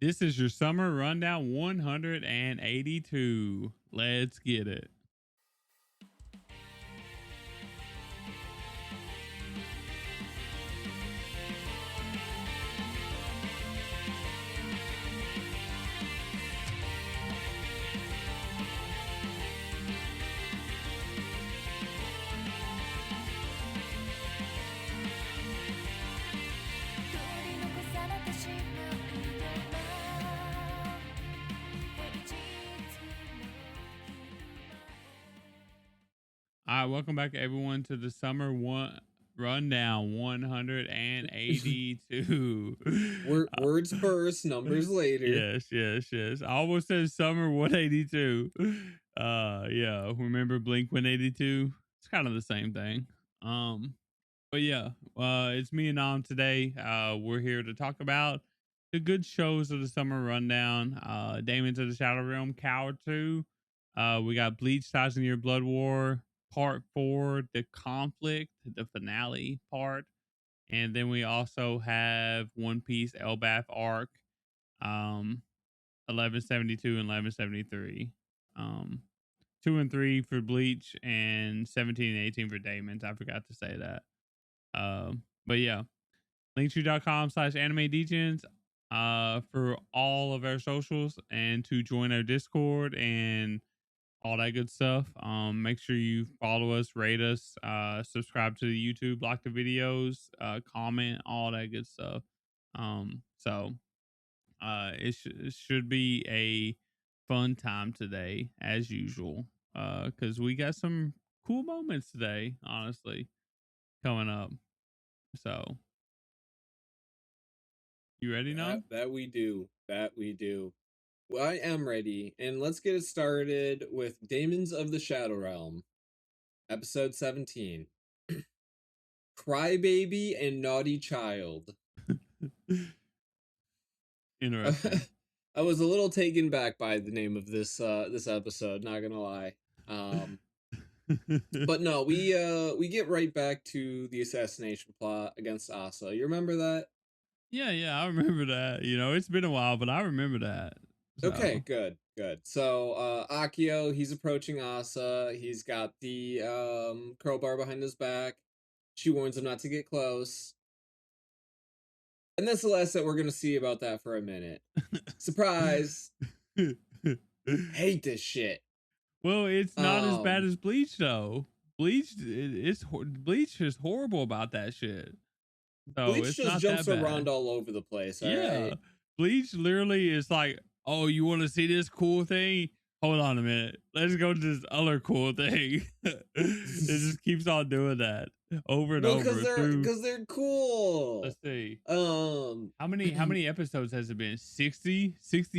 This is your summer rundown 182. Let's get it. All right, welcome back everyone to the summer rundown 182. Words first, numbers later. Yes. I almost said summer 182. Yeah, remember Blink 182? It's kind of the same thing. But yeah, it's me and Nam today. We're here to talk about the good shows of the summer rundown. Daemons of the Shadow Realm, Cour 2. We got Bleach, 1000-Year Blood War, Part 4, The Conflict, the finale part. And then we also have One Piece Elbaph Arc, 1172 and 1173. 2 and 3 for Bleach and 17 and 18 for Daemons. I forgot to say that. But yeah, linktree.com/anime Degens for all of our socials and to join our Discord and all that good stuff. Make sure you follow us, rate us, subscribe to the YouTube, like the videos, comment, all that good stuff. It should be a fun time today as usual. Because we got some cool moments today, honestly, coming up. So you ready now? That we do. Well, I am ready, and let's get it started with Daemons of the Shadow Realm, episode 17. Crybaby and Naughty Child. Interesting. I was a little taken back by the name of this episode, not gonna lie. But no, we get right back to the assassination plot against Asa. You remember that? Yeah, I remember that. You know, it's been a while, but I remember that. So. Okay, good. So Akio, he's approaching Asa. He's got the crowbar behind his back. She warns him not to get close. And that's the last that we're gonna see about that for a minute. Surprise! Hate this shit. Well, it's not as bad as Bleach though. Bleach is horrible about that shit. So Bleach just jumps around all over the place. Right? Bleach literally is like, oh, you want to see this cool thing? Hold on a minute. Let's go to this other cool thing. It just keeps on doing that over and over. Because they're cool. Let's see. How many episodes has it been? 60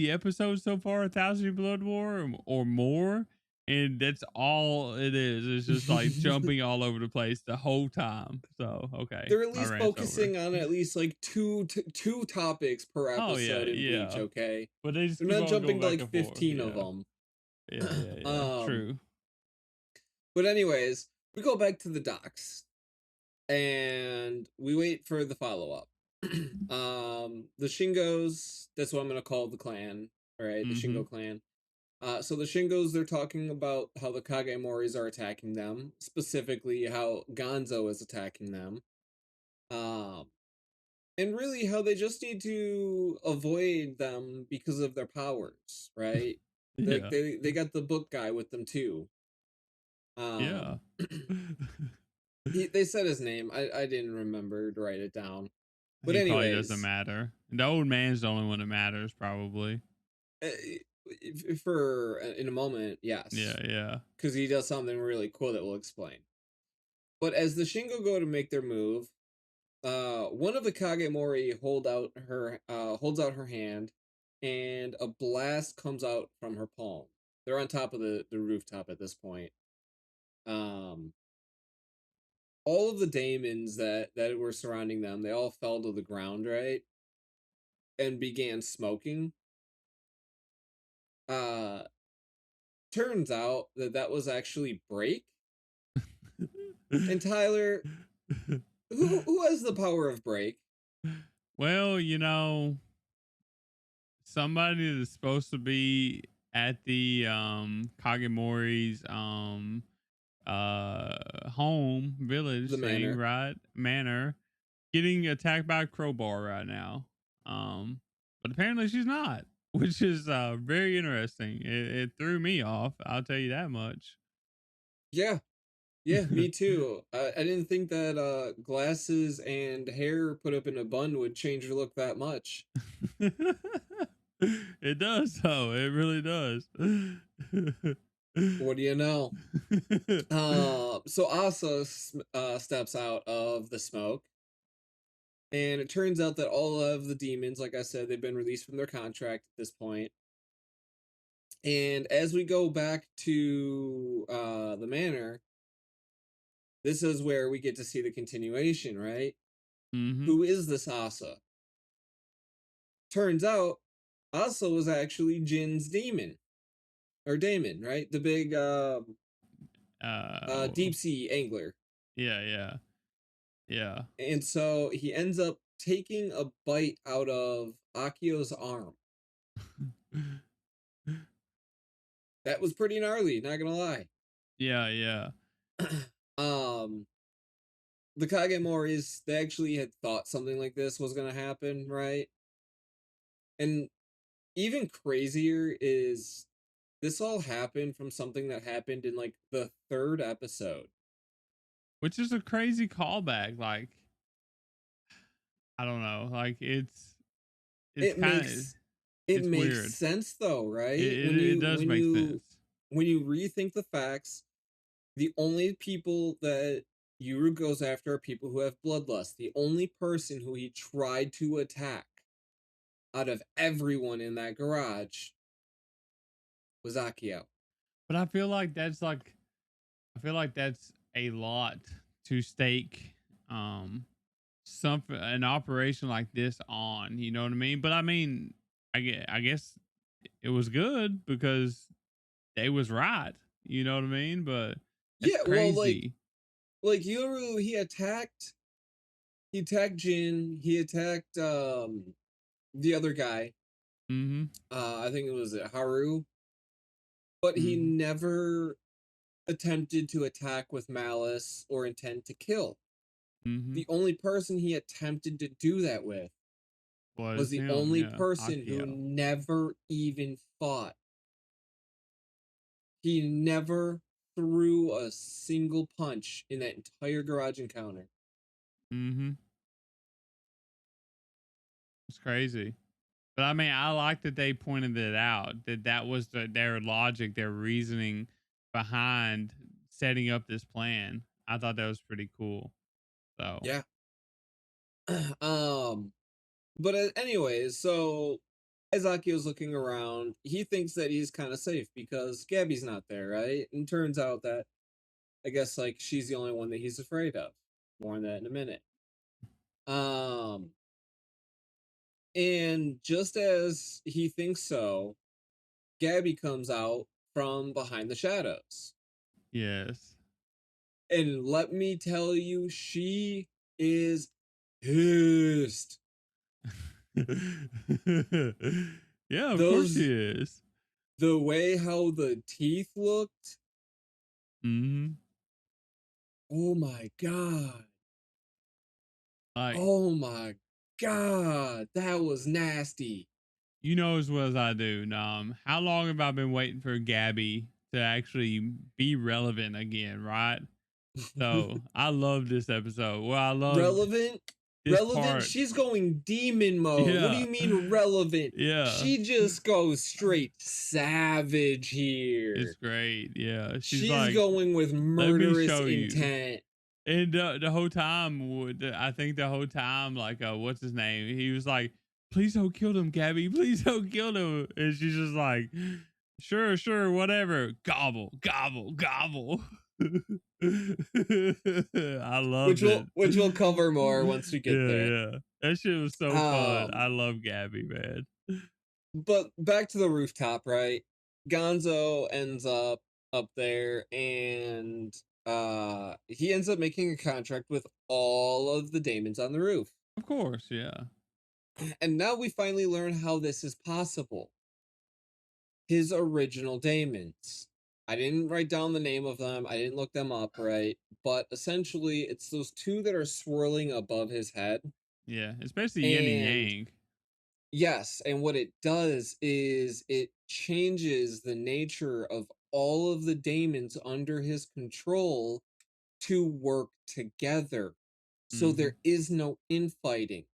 episodes so far, 1000 Blood War or more? And that's all it is. It's just like jumping all over the place the whole time. So, okay. They're at least focusing on at least like two topics per episode in Bleach, okay? But they're not jumping to like 15 of them. Yeah. True. But anyways, we go back to the docks. And we wait for the follow-up. The Shingos, that's what I'm going to call the clan, right? The Shingo clan. So the Shingos, they're talking about how the Kagemoris are attacking them, specifically how Gonzo is attacking them. And really how they just need to avoid them because of their powers, right? Yeah. They got the book guy with them too. They said his name. I didn't remember to write it down. But anyway, anyways, probably doesn't matter. The old man's the only one that matters, probably. In a moment, yes. Yeah. Because he does something really cool that we'll explain. But as the Shingo go to make their move, one of the Kagemori holds out her hand, and a blast comes out from her palm. They're on top of the rooftop at this point. All of the Daemons that were surrounding them, they all fell to the ground, right? And began smoking. Turns out that was actually Break. And Tyler, who has the power of Break? Well, you know, somebody that's supposed to be at the Kagemori's home village The thing, manor. right? Manor, getting attacked by a crowbar right now. But apparently she's not, which is very interesting. It threw me off, I'll tell you that much. Yeah. Yeah, me too. I didn't think that glasses and hair put up in a bun would change her look that much. It does, though. It really does. What do you know? So Asa steps out of the smoke, and it turns out that all of the demons, like I said, they've been released from their contract at this point. And as we go back to the manor, this is where we get to see the continuation, right? Mm-hmm. Who is this Asa? Turns out Asa was actually Jin's demon. Or Daemon, right? The big deep sea angler. Yeah. And so he ends up taking a bite out of Akio's arm. That was pretty gnarly, not gonna lie. Yeah. The Kagemoris, they actually had thought something like this was gonna happen, right? And even crazier is this all happened from something that happened in like the 3rd episode. Which is a crazy callback. Like, I don't know. Like, it's It kind of, makes it's weird. sense though, right? It does make sense. When you rethink the facts, the only people that Yuru goes after are people who have bloodlust. The only person who he tried to attack out of everyone in that garage was Akio. But I feel like that's a lot to stake something, an operation like this on, you know what I mean? But I mean, I guess it was good because they was right, you know what I mean? But that's crazy. Well, like Yuru, he attacked Jin, he attacked the other guy. Mm-hmm. I think it was Haru, but he never attempted to attack with malice or intent to kill. Mm-hmm. The only person he attempted to do that with was the only person Akio. who never even fought. He never threw a single punch in that entire garage encounter. Mm-hmm. It's crazy. But I mean, I like that they pointed it out, that was their logic, their reasoning behind setting up this plan. I thought that was pretty cool. So yeah. But anyways, so as Akio's looking around, he thinks that he's kind of safe because Gabby's not there, right? And turns out that I guess like she's the only one that he's afraid of. More on that in a minute. And just as he thinks so, Gabby comes out from behind the shadows. yes. And let me tell you, she is pissed. Yeah, of course she is. The way how the teeth looked. Mm-hmm. Oh my god. Like, oh my god. That was nasty. You know as well as I do, Nom. How long have I been waiting for Gabby to actually be relevant again, right? So I love this episode. Well, I love relevant. Part. She's going demon mode. Yeah. What do you mean relevant? Yeah. She just goes straight savage here. It's great. Yeah. She's like, going with murderous intent. And the whole time, I think the whole time, like, what's his name? He was like, please don't kill him, Gabby. Please don't kill him. And she's just like, sure, whatever. Gobble. I love it. Which we'll cover more once we get there. Yeah. That shit was so fun. I love Gabby, man. But back to the rooftop, right? Gonzo ends up there and he ends up making a contract with all of the Daemons on the roof. Of course, yeah. And now we finally learn how this is possible. His original daemons. I didn't write down the name of them. I didn't look them up, right? But essentially, it's those two that are swirling above his head. Yeah, especially yin and And yang. yes, and what it does is it changes the nature of all of the daemons under his control to work together. So Mm-hmm. there is no infighting.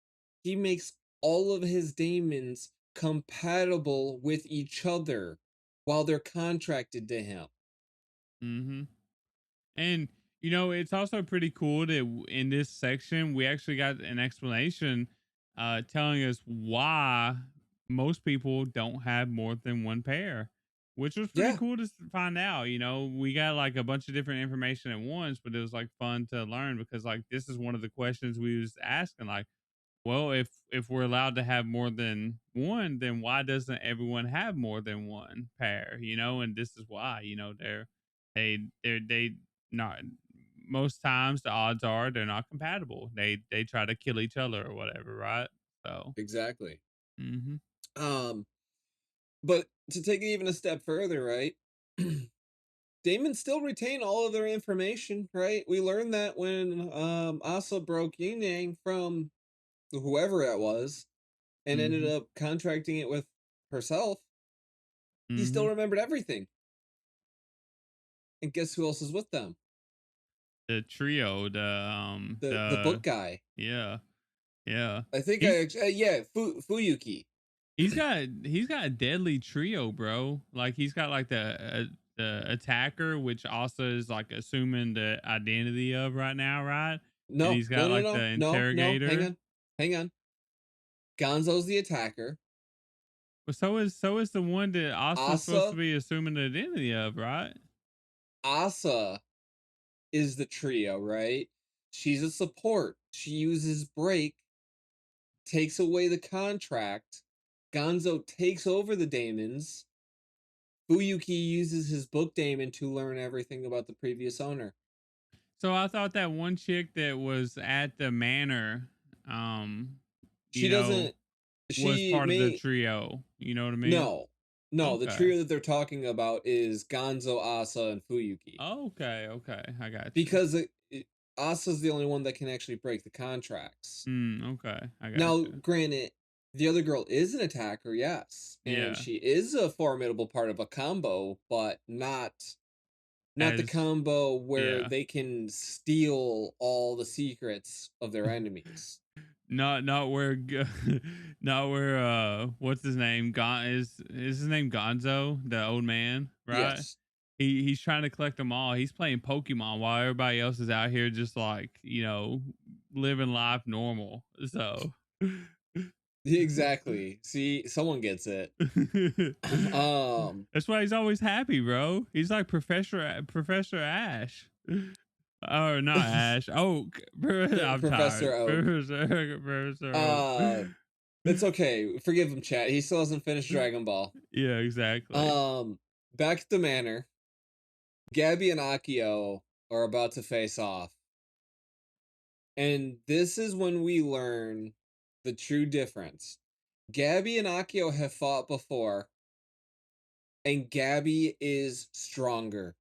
He makes all of his daemons compatible with each other while they're contracted to him. Mm-hmm. And it's also pretty cool that in this section we actually got an explanation telling us why most people don't have more than one pair, which was pretty Yeah, cool to find out. We got like a bunch of different information at once, but it was like fun to learn because like this is one of the questions we was asking, like, well, if we're allowed to have more than one, then why doesn't everyone have more than one pair? And this is why. They not most times the odds are they're not compatible. They try to kill each other or whatever, right? So, exactly. hmm Um, but to take it even a step further, right? Daemons still retain all of their information, right? We learned that when Asa broke Yin Yang from whoever it was and ended hmm up contracting it with herself, he still hmm remembered everything. And guess who else is with them? the trio, The book guy. yeah, yeah. I think He's yeah, Fuyuki. he's got a deadly trio, bro. Like he's got like the attacker, which also is like assuming the identity of right now, right? And No, he's no, got no, like the no, no, no. Hang interrogator. on, hang on. Gonzo's the attacker. But so is the one that also is supposed to Asa, be assuming the identity of, right? Asa is the trio, right? She's a support. She uses break, takes away the contract. Gonzo takes over the daemons. Fuyuki uses his book daemon to learn everything about the previous owner. So I thought that one chick that was at the manor, um, you She know, doesn't. was She part of the may trio. You know what I mean? no, no. The Okay. trio that they're talking about is Gonzo, Asa, and Fuyuki. Okay. Okay. I got you. Because Asa's the only one that can actually break the contracts. Okay. I got Now, you. granted, the other girl is an attacker, yes, and Yeah. she is a formidable part of a combo, but not the As combo where yeah. they can steal all the secrets of their enemies. Not where not where what's his name? Is his name Gonzo, the old man, right? Yes, He's trying to collect them all. He's playing Pokemon while everybody else is out here just like, living life normal. So exactly. See, someone gets it. um, That's why he's always happy, bro. He's like Professor Ash. Or not Ash. Oak. I'm Professor tired. Oak. Professor Oak. Uh, it's okay. Forgive him, chat. He still hasn't finished Dragon Ball. Yeah, exactly. Um, back at the manor, Gabby and Akio are about to face off. And this is when we learn the true difference. Gabby and Akio have fought before, and Gabby is stronger.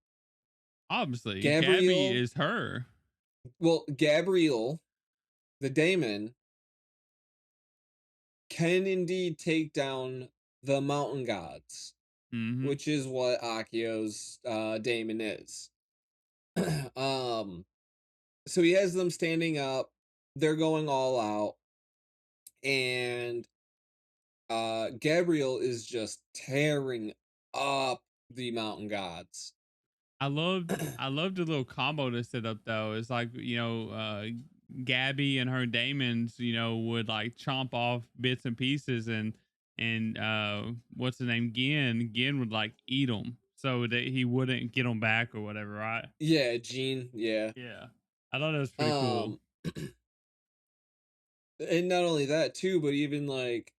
Obviously, Gabby Gabriel, is her. Gabriel, the daemon, can indeed take down the mountain gods, Mm-hmm. which is what Akio's daemon is. um, so he has them standing up. They're going all out, and Gabriel is just tearing up the mountain gods. I loved the little combo to set up though. It's like, Gabby and her Daemons, would like chomp off bits and pieces and what's the name? Gin would like eat them so that he wouldn't get them back or whatever, right? Yeah, Gene, yeah. Yeah. I thought that was pretty cool. Um and not only that too, but even like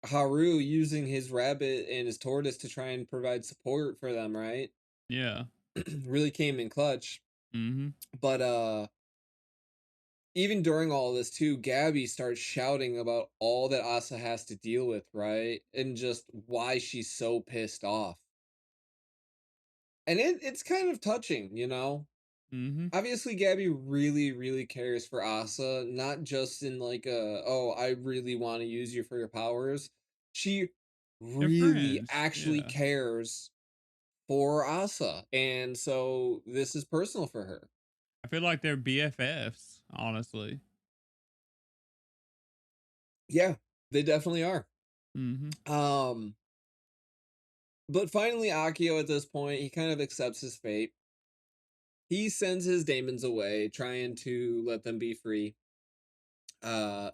Haru using his rabbit and his tortoise to try and provide support for them, right? Yeah. Really came in clutch. Mm-hmm. But even during all this too, Gabby starts shouting about all that Asa has to deal with, right? And just why she's so pissed off. And it's kind of touching, you know? Mm-hmm. Obviously, Gabby really, really cares for Asa, not just in like a, oh, I really want to use you for your powers. She They're really friends. actually Yeah. cares for Asa. And so this is personal for her. I feel like they're BFFs, honestly. Yeah, they definitely are. Mm-hmm. Um, but finally, Akio at this point, he kind of accepts his fate. He sends his Daemons away, trying to let them be free.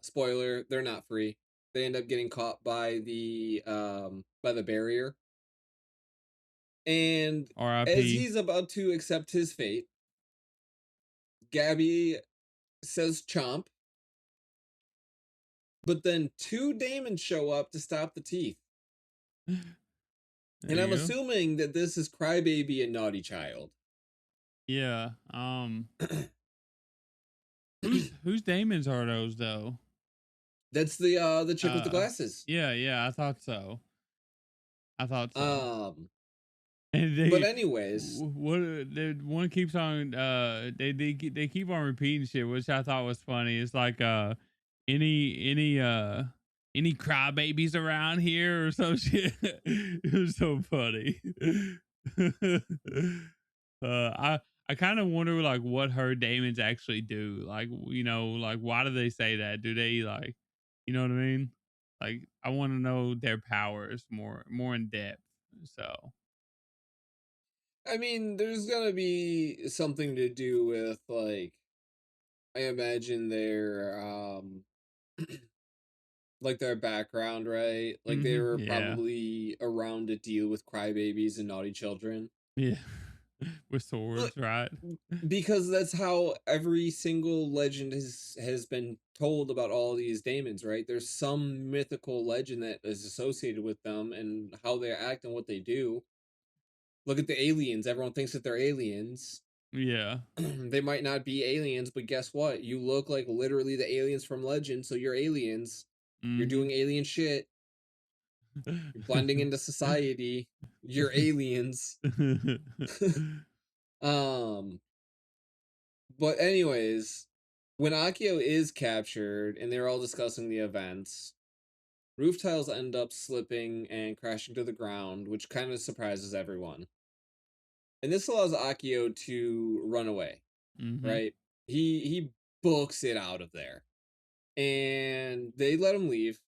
Spoiler, they're not free. They end up getting caught by the barrier. And as R.I.P. he's about to accept his fate, Gabby says chomp, but then two Daemons show up to stop the teeth. There And I'm you go. assuming that this is Crybaby and Naughty Child. Yeah. Whose Daemons are those though? That's the chick with the Uh glasses. yeah, I thought so. I thought so. Um And but they anyways, what they one keeps on they keep on repeating shit, which I thought was funny. It's like any crybabies around here or some shit. It was so funny. I kind of wonder like what her Daemons actually do. Like like why do they say that? Do they like you know what I mean? Like I want to know their powers more in depth. So I mean, there's gonna be something to do with like I imagine their like their background, right? Like they were yeah. probably around to deal with crybabies and naughty children. Yeah. With Look, swords, right? because that's how every single legend has been told about all these Daemons, right? There's some mythical legend that is associated with them and how they act and what they do. Look at the aliens. Everyone thinks that they're aliens. Yeah. They might not be aliens, but guess what? You look like literally the aliens from Legend, so you're aliens. You're Mhm. doing alien shit. You're blending into society. You're aliens. um, but anyways, when Akio is captured and they're all discussing the events, roof tiles end up slipping and crashing to the ground, which kind of surprises everyone. And this allows Akio to run away, Mhm. right? He books it out of there. And they let him leave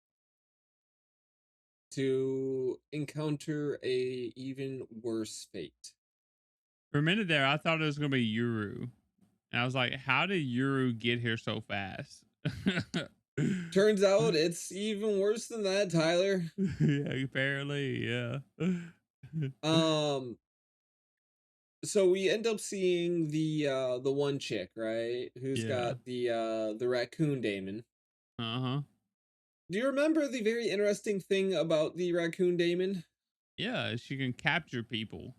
to encounter a even worse fate. For a minute there, I thought it was gonna be Yuru, and I was like, "How did Yuru get here so fast?" Turns out it's even worse than that, Tyler. Yeah, apparently, yeah. Um so we end up seeing the one chick, right? Who's Yeah. got the raccoon Daemon. Uh huh. Do you remember the very interesting thing about the raccoon Daemon? Yeah, she can capture people.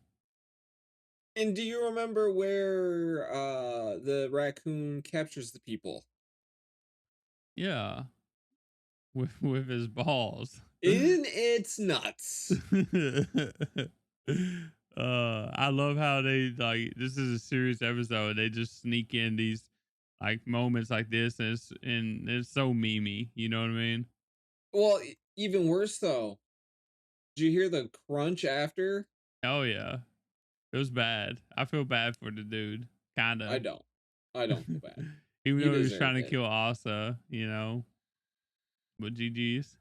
And do you remember where the raccoon captures the people? Yeah, with his balls. In its nuts. I love how they like this is a serious episode. They just sneak in these like moments like this, and it's so memey. You know what I mean? Well, even worse though. Did you hear the crunch after? Oh yeah, it was bad. I feel bad for the dude, I kinda. don't. I don't feel bad. Even He though he was trying deserved to it. kill Asa, but GG's.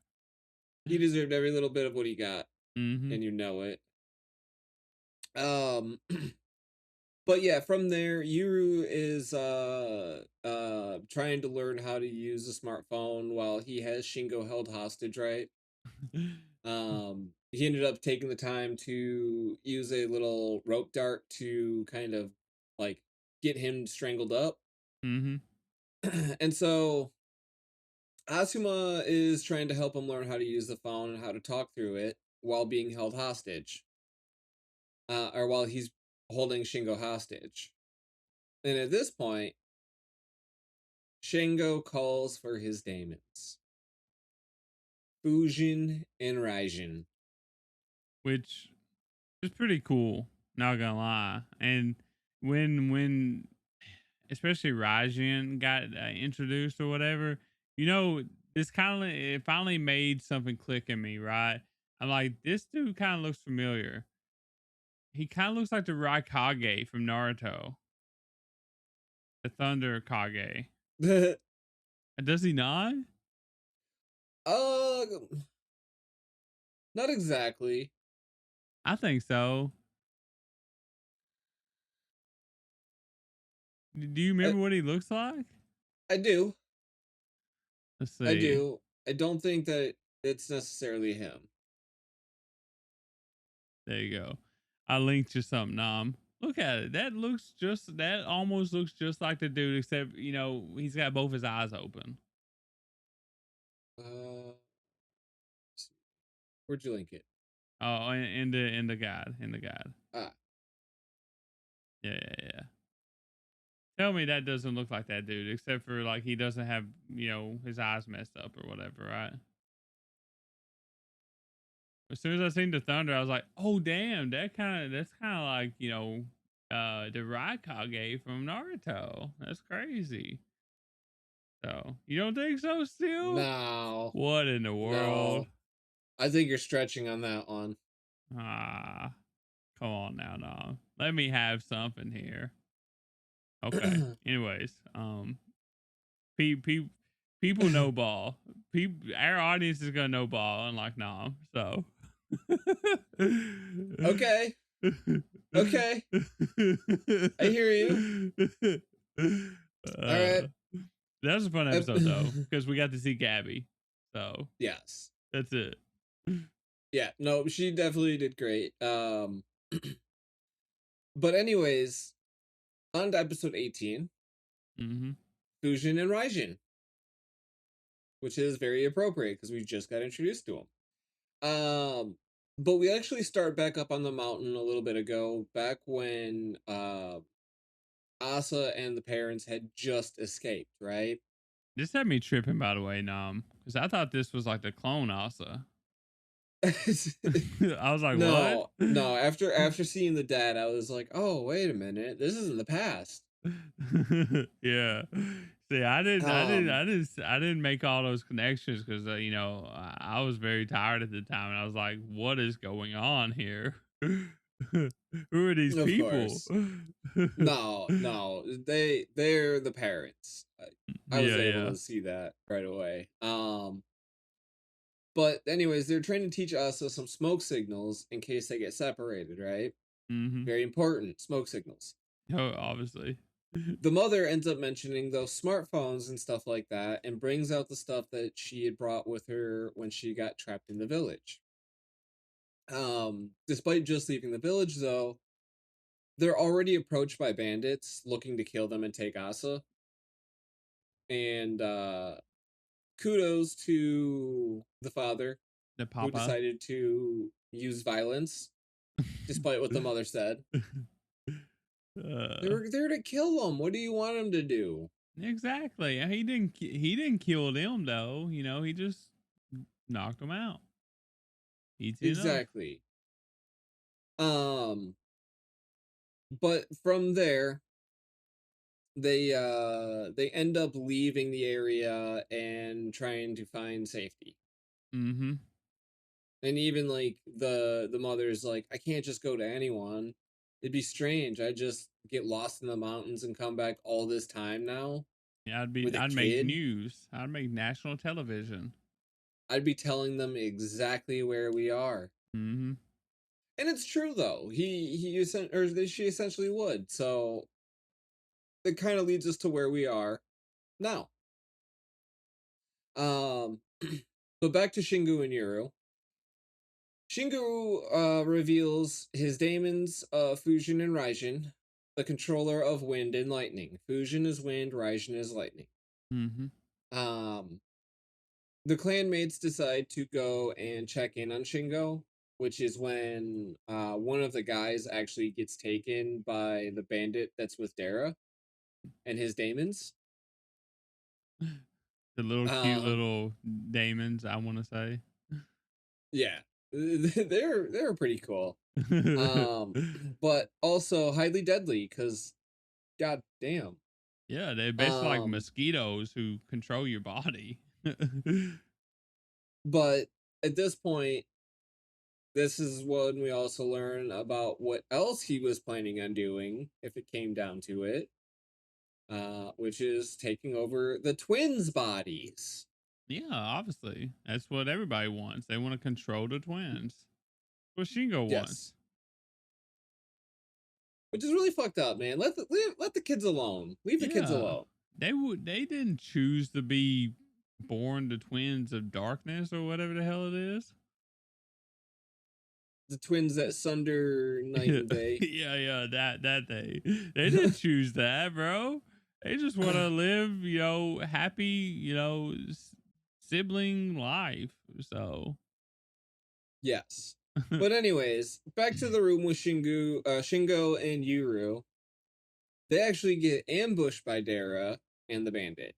He deserved every little bit of what he got, Mm-hmm. and you know it. Um, but yeah, from there, Yuru is trying to learn how to use a smartphone while he has Shingo held hostage, right? He ended up taking the time to use a little rope dart to kind of like get him strangled up. Mm-hmm. And so Asuma is trying to help him learn how to use the phone and how to talk through it while being held hostage, or while he's holding Shingo hostage. And at this point, Shingo calls for his Daemons. Fujin and Raijin. which is pretty cool. Not gonna lie. And when especially Raijin got introduced or whatever, you know, this kind of it finally made something click in me, right? I'm like, this dude kind of looks familiar. He kind of looks like the Raikage from Naruto, the Thunder Kage. Does he not? uh, not exactly. I think so. Do you I, remember what he looks like? I do. Let's I see. do. I don't think that it's necessarily him. There you go. I linked you something, Nom. Look at it. That almost looks just like the dude, except, you know, he's got both his eyes open. Uh, where'd you link it? Oh, in the guide. In the guide. Ah, Yeah. Tell me that doesn't look like that dude, except for like he doesn't have, you know, his eyes messed up or whatever, right? As soon as I seen the thunder, I was like, oh damn, that's kind of like, you know, the Raikage from Naruto. That's crazy. So you don't think so still? no, What in the world? no. I think you're stretching on that one. Ah, come on now, no. Let me have something here. Okay. Anyways, people know ball. Our audience is gonna know ball, unlike Nom. So. Okay. Okay. I hear you. All right. That was a fun episode though, because we got to see Gabby. So yes. that's it. Yeah, no, she definitely did great. But anyways, on to episode 18, Mm-hmm. Fujin and Raijin, which is very appropriate because we just got introduced to them. But we actually start back up on the mountain a little bit ago, back when Asa and the parents had just escaped, right? This had me tripping, by the way, Nom, because I thought this was like the clone Asa. I was like, what? No. After seeing the dad, I was like, oh, wait a minute, this is in the past. Yeah. See, Um, I didn't make all those connections because you know I was very tired at the time, and I was like, "What is going on here? Who are these of people?" course. No, they're the parents. I was able Yeah. to see that right away. But anyways, they're trying to teach us some smoke signals in case they get separated, right? Mm-hmm. Very important smoke signals. Oh, obviously. The mother ends up mentioning those smartphones and stuff like that, and brings out the stuff that she had brought with her when she got trapped in the village. Despite just leaving the village, though, they're already approached by bandits looking to kill them and take Asa. And kudos to the father The who Papa. decided to use violence, despite what the mother said. They uh, were there to kill him. What do you want him to do? exactly. He didn't kill them though. You know, he just knocked them out. Easy enough. Exactly. Um, but from there, they end up leaving the area and trying to find safety. Mm-hmm. And even like the mother's like, I can't just go to anyone. It'd be strange. I just get lost in the mountains and come back all this time now Yeah, with a I'd make kid. news. I'd make national television. I'd be telling them exactly where we are. Mm-hmm. And it's true though. She essentially would. So it kind of leads us to where we are now. Um, but back to Shingu and Yuru. Shingu reveals his daemons, Fujin and Raijin, the controller of wind and lightning. Fujin is wind, Raijin is lightning. Mm-hmm. Um, the clanmates decide to go and check in on Shingo, which is when one of the guys actually gets taken by the bandit that's with Dara and his daemons. The little cute Um, little Daemons, I want to say. yeah, they're pretty cool. But also highly deadly because god damn. Yeah, they're basically like Um, mosquitoes who control your body. but at this point, this is when we also learn about what else he was planning on doing if it came down to it, which is taking over the twins' bodies. Yeah, obviously. That's what everybody wants. They want to control the twins. What Shingo Yes, wants. which is really fucked up, man. Let the kids alone. Leave the kids Yeah. alone. They didn't choose to be born the twins of darkness or whatever the hell it is. The twins that sunder night Yeah, and day. yeah, that they didn't choose that, bro. They just want to live, happy, sibling life. So, Yes. But anyways, back to the room with Shingo and Yuru. They actually get ambushed by Dara and the bandit.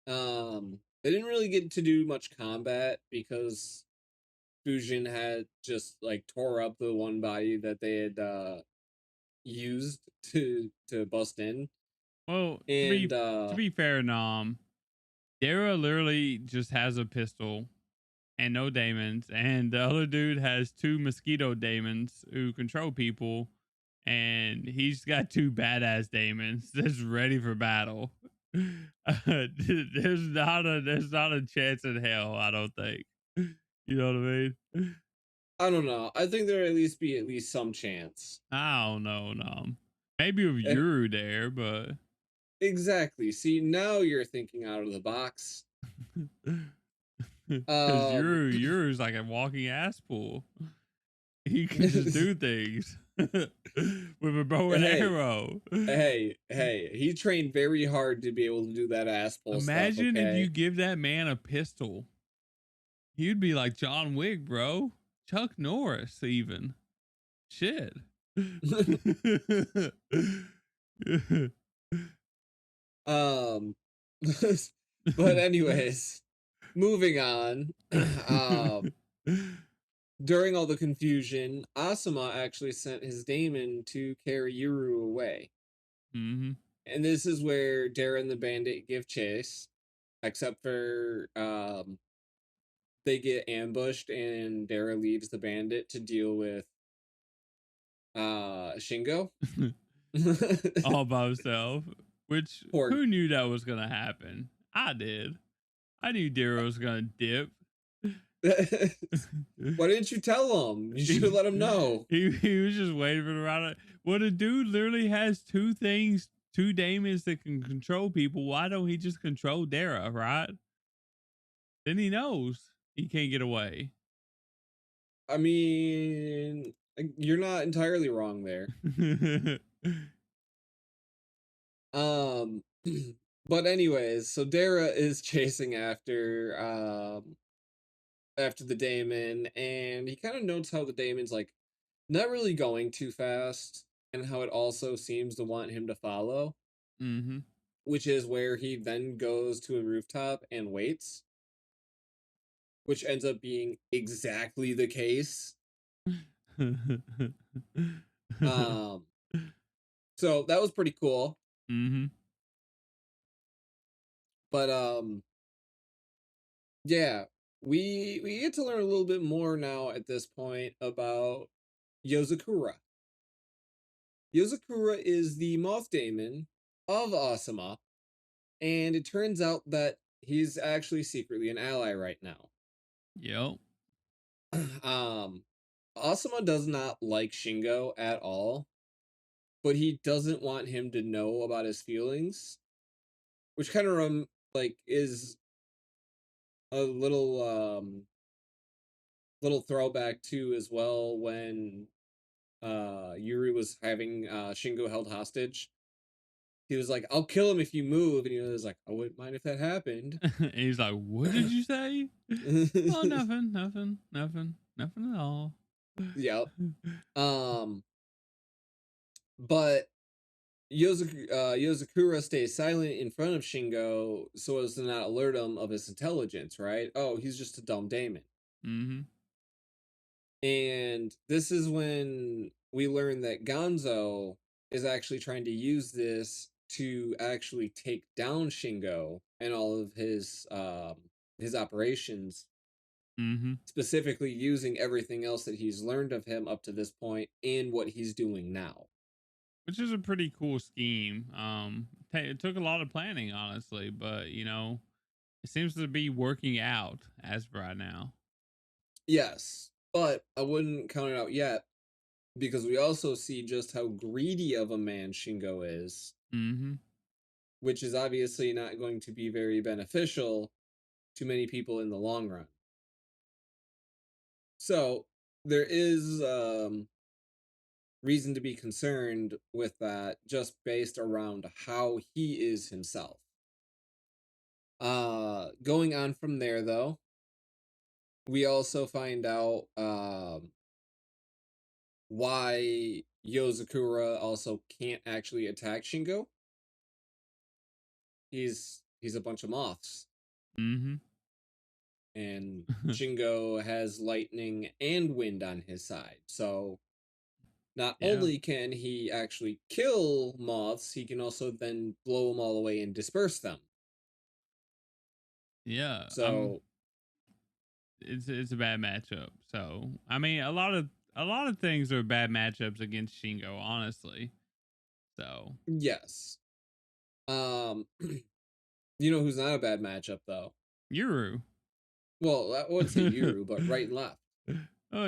They didn't really get to do much combat because Fujin had just like tore up the one body that they had used to bust in. well, And to be fair, Dara literally just has a pistol and no Daemons, and the other dude has two mosquito Daemons who control people, and he's got two badass Daemons that's ready for battle. There's not a chance in hell, I don't think. You know what I mean? I don't know. I think there at least be at least some chance. I don't know, no. Maybe with And Yuru there, but exactly. See, now you're thinking out of the box. because Um Yuru's like a walking ass pool. He can just do things with a bow and hey, arrow. hey, he trained very hard to be able to do that ass pull stuff, Imagine if you okay? give that man a pistol. He'd be like John Wick, bro. Chuck Norris, even. Shit. um but anyways, moving on. um During all the confusion, Asuma actually sent his daemon to carry Yuru away. Mm-hmm. And this is where Dara and the bandit give chase, except for they get ambushed and Dara leaves the bandit to deal with Shingo. All by himself. Which, Poor. who knew that was going to happen? I did. I knew Darrow was going to dip. Why didn't you tell him? You should have let him know. He was just waiting for the right. Well, the dude literally has two Daemons that can control people. Why don't he just control Dara, right? Then he knows he can't get away. I mean, you're not entirely wrong there. Um, but anyways, so Dara is chasing after the Daemon, and he kind of notes how the Daemon's like not really going too fast, and how it also seems to want him to follow. Mm-hmm. Which is where he then goes to a rooftop and waits, which ends up being exactly the case. Um, so that was pretty cool. Mm-hmm. But yeah, we get to learn a little bit more now at this point about Yozakura. Yozakura is the moth daemon of Asuma, and it turns out that he's actually secretly an ally right now. Yep. um Asuma does not like Shingo at all, but he doesn't want him to know about his feelings, which kind of like is a little throwback to as well when Yuri was having Shingo held hostage. He was like, "I'll kill him if you move," and he was like, "I wouldn't mind if that happened." And he's like, "What did you say?" Oh, nothing at all. Yep. Um, but Yozakura stays silent in front of Shingo so as to not alert him of his intelligence, right? Oh, he's just a dumb daemon. Mm-hmm. And this is when we learn that Gonzo is actually trying to use this to actually take down Shingo and all of his operations, Mm-hmm. specifically using everything else that he's learned of him up to this point in what he's doing now. Which is a pretty cool scheme. It took a lot of planning, honestly, but it seems to be working out as of right now. Yes, but I wouldn't count it out yet because we also see just how greedy of a man Shingo is, Mm-hmm. which is obviously not going to be very beneficial to many people in the long run. So there is reason to be concerned with that just based around how he is himself. Going on from there though, we also find out why Yozakura also can't actually attack Shingo. He's a bunch of moths. Mm-hmm. And Shingo has lightning and wind on his side. So not Yeah. only can he actually kill moths, he can also then blow them all away and disperse them. Yeah. So It's a bad matchup. So I mean, a lot of things are bad matchups against Shingo, honestly. So yes. You know who's not a bad matchup though? Yuru. Well, I would say Yuru, but right and left. Oh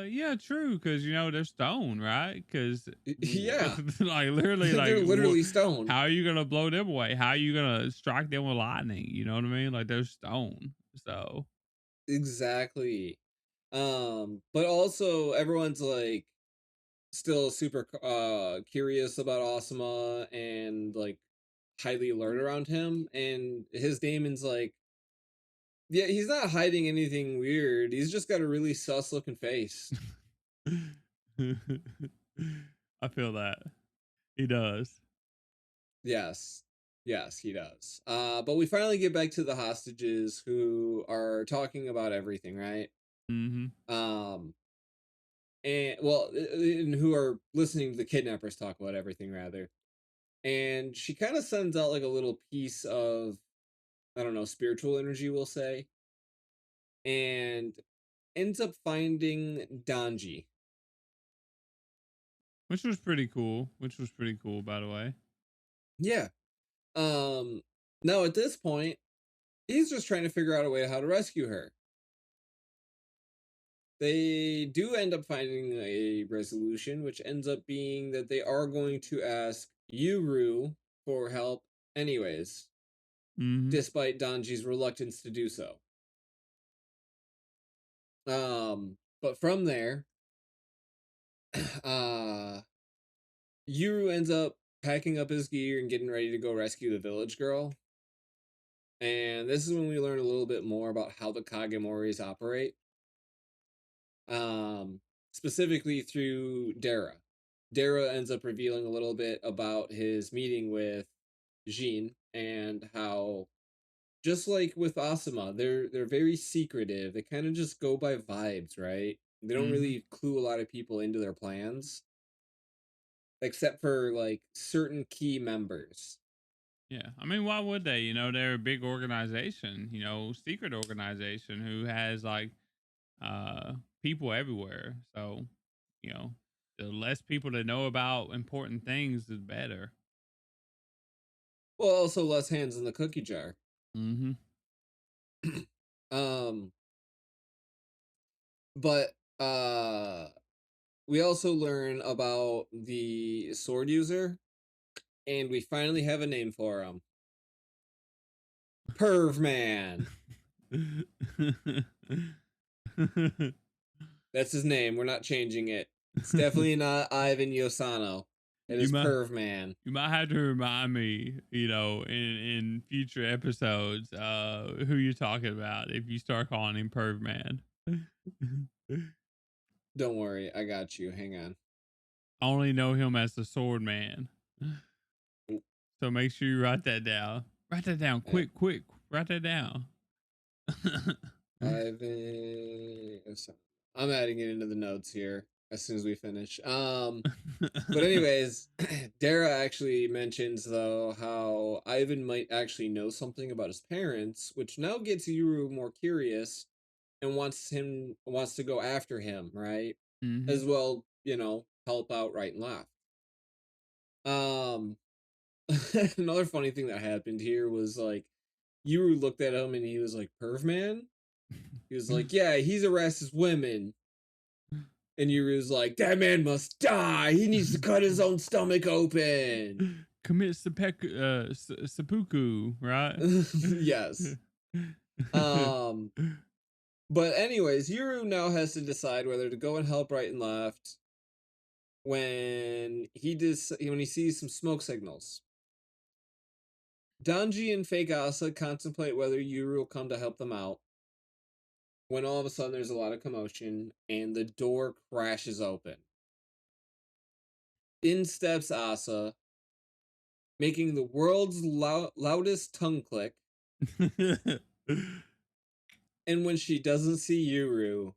yeah, true. Because they're stone, right? Because Yeah. like literally, like They're literally stone. how are you gonna blow them away? How are you gonna strike them with lightning? You know what I mean? Like they're stone. So Exactly. But also everyone's like still super curious about Asuma and like highly alert around him, and his Daemon's like, yeah, he's not hiding anything weird. He's just got a really sus looking face. I feel that he does. Yes. Yes, he does. But we finally get back to the hostages who are talking about everything, right? Mm-hmm. And well, and who are listening to the kidnappers talk about everything rather. And she kind of sends out like a little piece of, I don't know, spiritual energy, we'll say, and ends up finding Danji. Which was pretty cool. By the way. Yeah. Now at this point, he's just trying to figure out a way how to rescue her. They do end up finding a resolution, which ends up being that they are going to ask Yuru for help anyways, Mm-hmm. despite Danji's reluctance to do so. But from there, Yuru ends up packing up his gear and getting ready to go rescue the village girl. And this is when we learn a little bit more about how the Kagemoris operate. Specifically through Dara. Dara ends up revealing a little bit about his meeting with Jin and how, just like with Asuma, they're very secretive. They kind of just go by vibes, right? They don't Mm-hmm. really clue a lot of people into their plans, except for like certain key members. Yeah, I mean, why would they? They're a big organization. Secret organization who has like people everywhere. So you know, the less people that know about important things, the better. Well, also less hands in the cookie jar. Mm-hmm. um, but we also learn about the sword user, and we finally have a name for him. Perv Man. That's his name. We're not changing it. It's definitely not Ivan Yosano. It you is might Perv Man. you might have to remind me, in future episodes, who you're talking about if you start calling him Perv Man. Don't worry, I got you. Hang on. I only know him as the Sword Man. So make sure you write that down. Write that down. Quick. Write that down. I'm adding it into the notes here as soon as we finish. But anyways, Dara actually mentions though how Ivan might actually know something about his parents, which now gets Yuru more curious and wants to go after him, right? Mm-hmm. As well, help out right and left. Another funny thing that happened here was like Yuru looked at him and he was like, "Perv man." He was like, "Yeah, he's a racist women." And Yuru's like, "That man must die. He needs to cut his own stomach open." Commit seppuku, right? Yes. But anyways, Yuru now has to decide whether to go and help right and left when he sees some smoke signals. Danji and Fake Asa contemplate whether Yuru will come to help them out. When all of a sudden there's a lot of commotion and the door crashes open. In steps Asa, making the world's loudest tongue click. And when she doesn't see Yuru,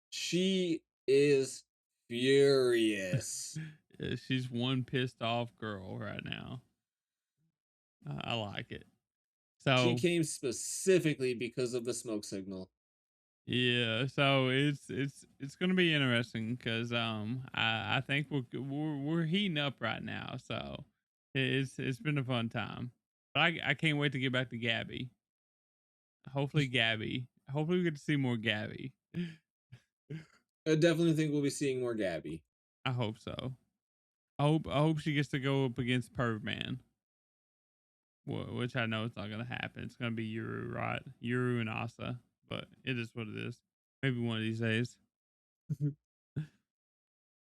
she is furious. Yeah, she's one pissed off girl right now. I like it. So she came specifically because of the smoke signal. Yeah, so it's gonna be interesting because I think we're heating up right now, so it's been a fun time. But I can't wait to get back to Gabby. Hopefully we get to see more Gabby. I definitely think we'll be seeing more Gabby. I hope so. I hope she gets to go up against Perv Man, which I know it's not gonna happen. It's gonna be Yuru, right? Yuru and Asa, but it is what it is. Maybe one of these days.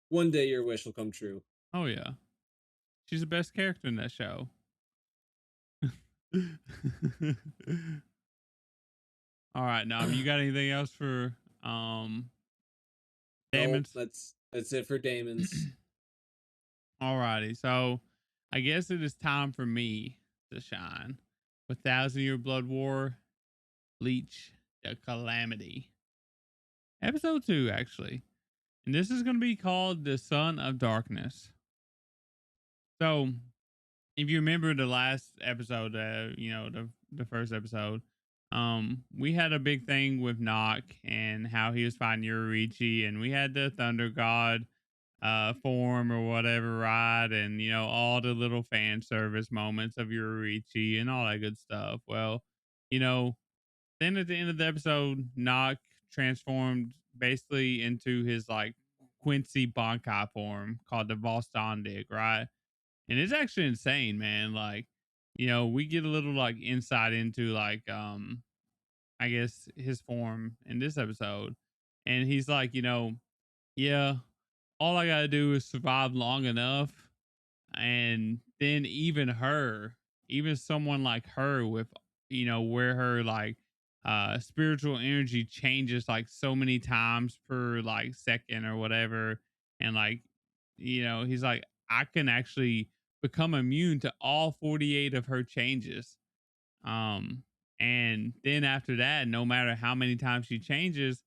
One day your wish will come true. Oh yeah. She's the best character in that show. All right, now you got anything else for Daemons? Nope, that's it for Daemons. Alrighty, so I guess it is time for me to shine with 1,000 Year Blood War, Bleach, the Calamity. Episode 2, actually. And this is going to be called The Son of Darkness. So, if you remember the last episode, the first episode, we had a big thing with Nock and how he was fighting Yoruichi, and we had the Thunder God form or whatever, right? And all the little fan service moments of Yoruichi and all that good stuff. Well, then at the end of the episode, Nock transformed basically into his like Quincy Bankai form called the Vostandig, right? And it's actually insane, man. Like, we get a little like insight into like I guess his form in this episode. And he's like, yeah, all I gotta do is survive long enough. And then even someone like her with, where her like spiritual energy changes like so many times per like second or whatever. And like, he's like, I can actually become immune to all 48 of her changes. And then after that, no matter how many times she changes,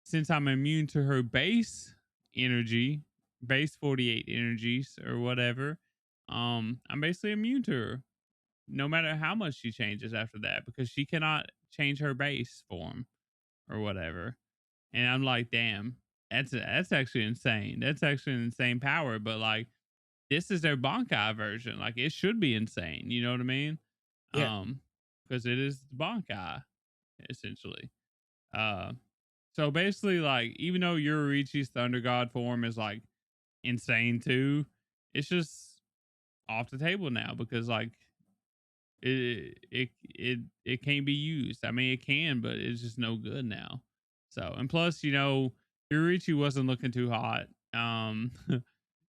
since I'm immune to her base energy, base 48 energies or whatever, I'm basically immune to her no matter how much she changes after that because she cannot change her base form or whatever. And I'm like, damn, that's actually insane. That's actually an insane power. But like, this is their Bankai version. Like, it should be insane. You know what I mean? Yeah. Because it is the Bankai essentially. So basically, like, even though Yoruichi's Thunder God form is like insane too, it's just off the table now because like it can't be used. I mean, it can, but it's just no good now. So, and plus, Yoruichi wasn't looking too hot.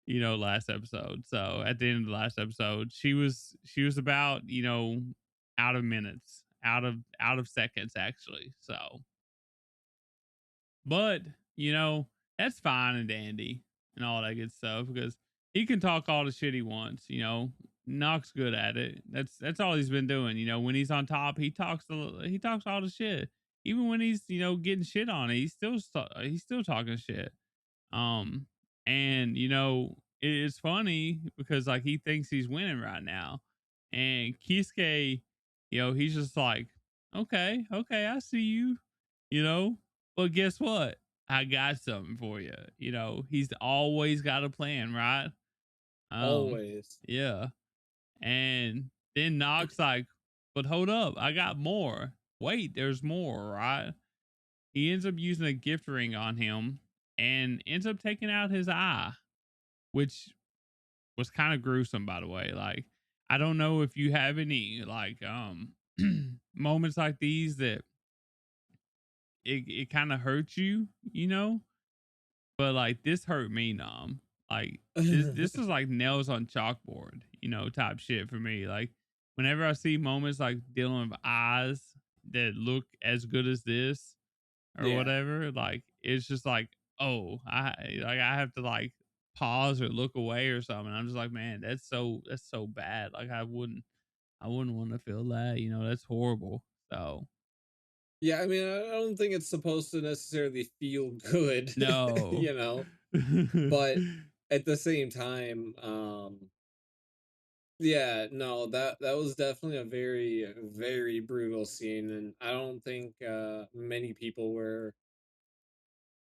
Last episode. So at the end of the last episode, she was about, out of minutes, out of seconds actually. So, but that's fine and dandy and all that good stuff because he can talk all the shit he wants, you know. Nock's good at it. That's all he's been doing. You know, when he's on top, he talks all the shit. Even when he's, you know, getting shit on it, he's still talking shit. Um, and you know, it's funny because like he thinks he's winning right now. And Kisuke, you know, he's just like, okay, okay, I see you, you know. But guess what? I got something for you. You know, he's always got a plan, right? Um, Always. yeah. And then Nock's like, but hold up, I got more. Wait, there's more, right? He ends up using a gift ring on him and ends up taking out his eye, which was kind of gruesome, by the way. Like, I don't know if you have any like moments like these that it kind of hurts you, you know? But like this hurt me, Nom. Like this is like nails on chalkboard, you know, type shit for me. Like whenever I see moments like dealing with eyes that look as good as this or Yeah. whatever, like it's just like, oh, I have to like pause or look away or something. I'm just like, man, that's so bad. Like I wouldn't want to feel that, you know, that's horrible. So Yeah, I mean, I don't think it's supposed to necessarily feel good, no. you know, but at the same time, yeah, no, that was definitely a very brutal scene, and I don't think many people were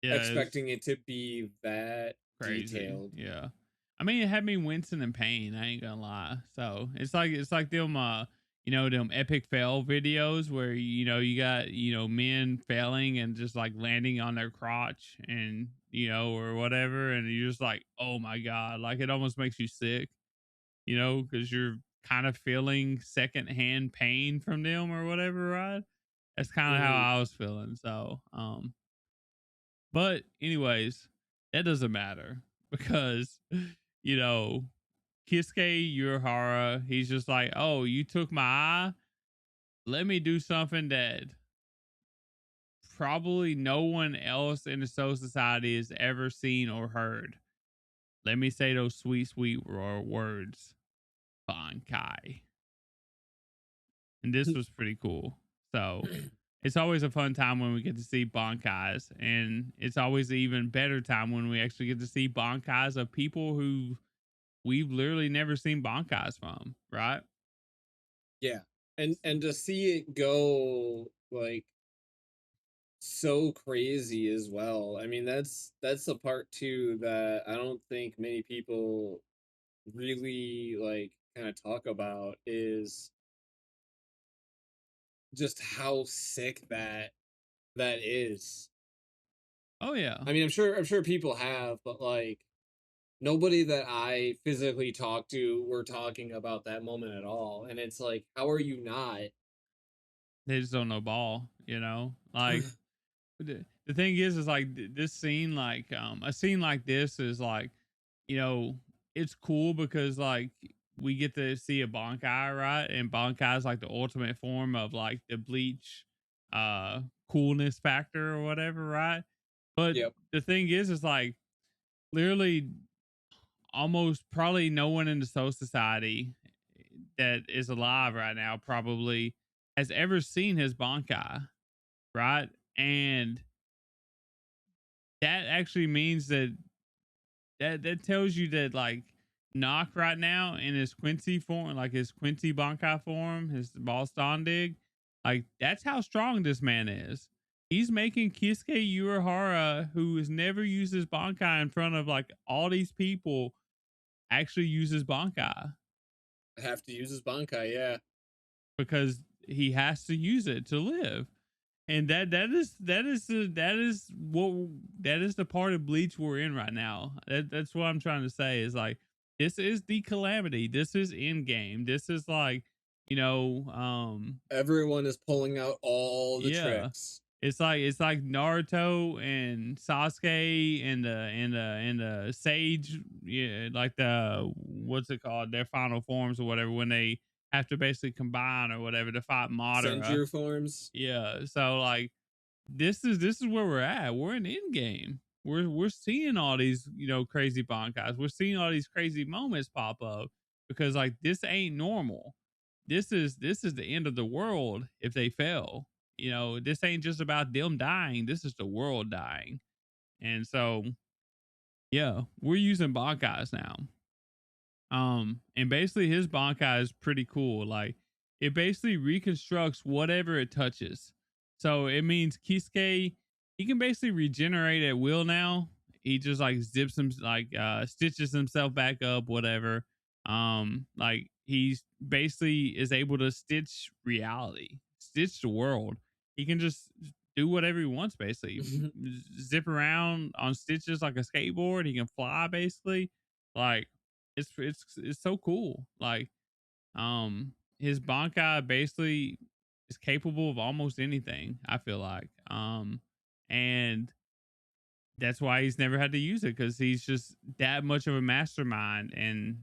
Yeah, it's expecting it to be that crazy. detailed. Yeah. I mean, it had me wincing in pain. I ain't gonna lie. So it's like them you know, them epic fail videos where you know you got, you know, men failing and just like landing on their crotch and you know, or whatever, and you're just like, oh my God, like it almost makes you sick, you know, because you're kind of feeling secondhand pain from them or whatever, right? That's kind of how Mhm. I was feeling. So but anyways, that doesn't matter because you know, Kisuke Urahara, he's just like, "Oh, you took my eye? Let me do something that probably no one else in the Soul Society has ever seen or heard. Let me say those sweet, sweet words, Bankai." And this was pretty cool. So it's always a fun time when we get to see Bankais, and it's always an even better time when we actually get to see Bankais of people who we've literally never seen Bankais from, right? Yeah. And to see it go like so crazy as well. I mean, that's the part too that I don't think many people really like kind of talk about is just how sick that is. Oh yeah. I mean, I'm sure people have, but like nobody that I physically talked to were talking about that moment at all. And it's like, how are you not? They just don't know ball, you know? Like the thing is like this scene, like a scene like this is like, you know, it's cool because like we get to see a Bankai, right? And Bankai is like the ultimate form of like the Bleach coolness factor or whatever, right? But Yep. the thing is like literally almost probably no one in the Soul Society that is alive right now probably has ever seen his Bankai, right? And that actually means that that tells you that like Knock right now in his Quincy form, like his Quincy Bankai form, his Boston dig, like that's how strong this man is. He's making Kisuke Urahara, who has never used his Bankai in front of like all these people, actually uses Bankai Have to use his Bankai, yeah. because he has to use it to live. And that is the part of Bleach we're in right now. That's what I'm trying to say is like this is the calamity. This is in game. This is like, you know, Everyone is pulling out all the yeah. tricks. It's like Naruto and Sasuke and the Sage, yeah, like the what's it called, their final forms or whatever, when they have to basically combine or whatever to fight Madara. Senju forms. Yeah. So like this is where we're at. We're in end game. we're seeing all these, you know, crazy bankais. We're seeing all these crazy moments pop up because like this ain't normal. This is the end of the world if they fail. You know, this ain't just about them dying. This is the world dying. And so, yeah, we're using bankais now. And basically his bankai is pretty cool. Like it basically reconstructs whatever it touches. So it means Kisuke, he can basically regenerate at will now. He just like zips him, like stitches himself back up, whatever. Like he's basically is able to stitch reality, stitch the world. He can just do whatever he wants, basically. Zip around on stitches like a skateboard. He can fly basically. Like it's so cool. Like his Bankai basically is capable of almost anything, I feel like. And that's why he's never had to use it because he's just that much of a mastermind. And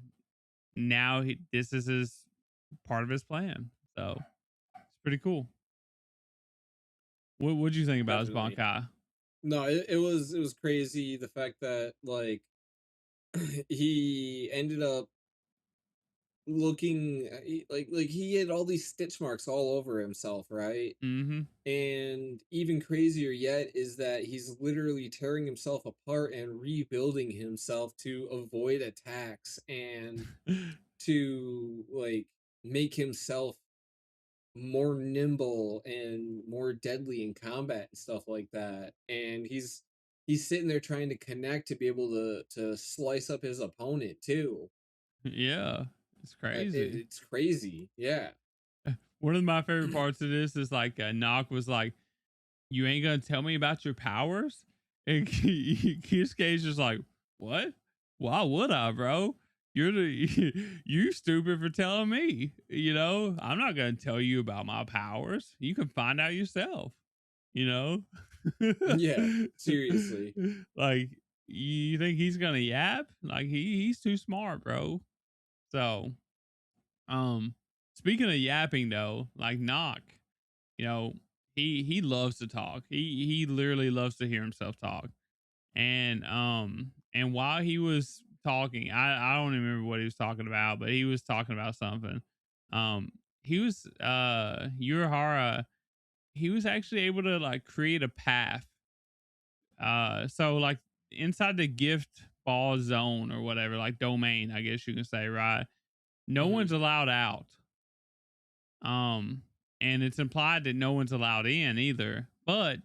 now this is his part of his plan. So it's pretty cool. What would you think about Definitely. his Bankai? No, it was crazy the fact that like he ended up looking like he had all these stitch marks all over himself, right? Mm-hmm. And even crazier yet is that he's literally tearing himself apart and rebuilding himself to avoid attacks and to like make himself more nimble and more deadly in combat and stuff like that. And he's sitting there trying to connect to be able to slice up his opponent too. Yeah, it's crazy. It's crazy, yeah. One of my favorite parts of this is like Knock was like, "You ain't gonna tell me about your powers?" And Kisuke's just like, "What? Why would I, bro? You're the you stupid for telling me. You know, I'm not gonna tell you about my powers. You can find out yourself. You know." Yeah, seriously. Like, you think he's gonna yap? Like he's too smart, bro. So, um, speaking of yapping though, like Knock, you know, he loves to talk. He literally loves to hear himself talk. And while he was talking, I don't even remember what he was talking about, but he was talking about something. Um he was Urahara, he was actually able to like create a path. So like inside the gift ball zone or whatever, like domain, I guess you can say, right? No Hmm. one's allowed out. Um, and it's implied that no one's allowed in either. But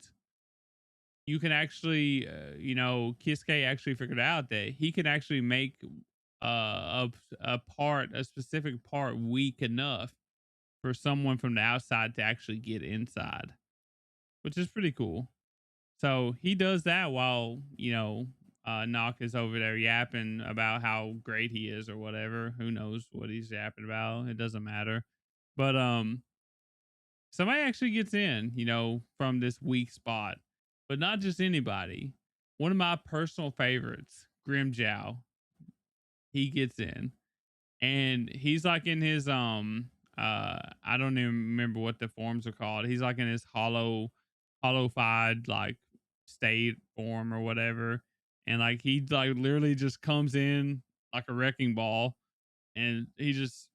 you can actually, you know, Kisuke actually figured out that he can actually make a specific part weak enough for someone from the outside to actually get inside, which is pretty cool. So he does that while, you know, Knock is over there yapping about how great he is or whatever. Who knows what he's yapping about? It doesn't matter. But somebody actually gets in, you know, from this weak spot, but not just anybody. One of my personal favorites, Grim Jow, he gets in, and he's like in his I don't even remember what the forms are called. He's like in his hollowified like state form or whatever, and like he like literally just comes in like a wrecking ball, and he just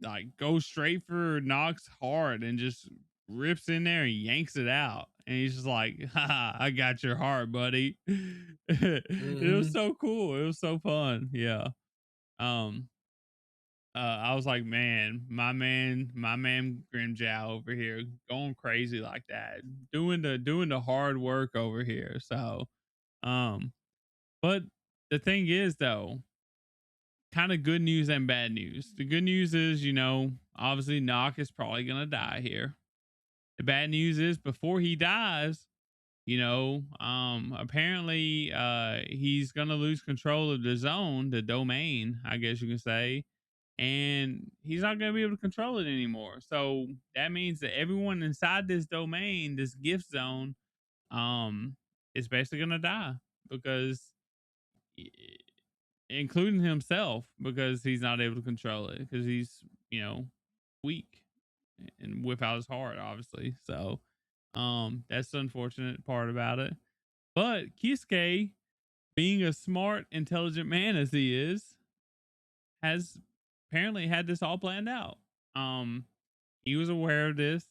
like goes straight for Knox hard and just rips in there and yanks it out. And he's just like, "Ha, I got your heart, buddy." It was Hmm. so cool. It was so fun. Yeah. Um, I was like, my man Grimjow over here going crazy like that, doing the hard work over here. So, um, but the thing is though, kind of good news and bad news. The good news is, you know, obviously Knock is probably gonna die here. The bad news is before he dies, you know, apparently he's gonna lose control of the zone, the domain, I guess you can say, and he's not gonna be able to control it anymore. So that means that everyone inside this domain, this gift zone, um, is basically gonna die because including himself because he's not able to control it because he's, you know, weak and without his heart obviously. So that's the unfortunate part about it. But Kisuke, being a smart, intelligent man as he is, has apparently had this all planned out. Um, he was aware of this.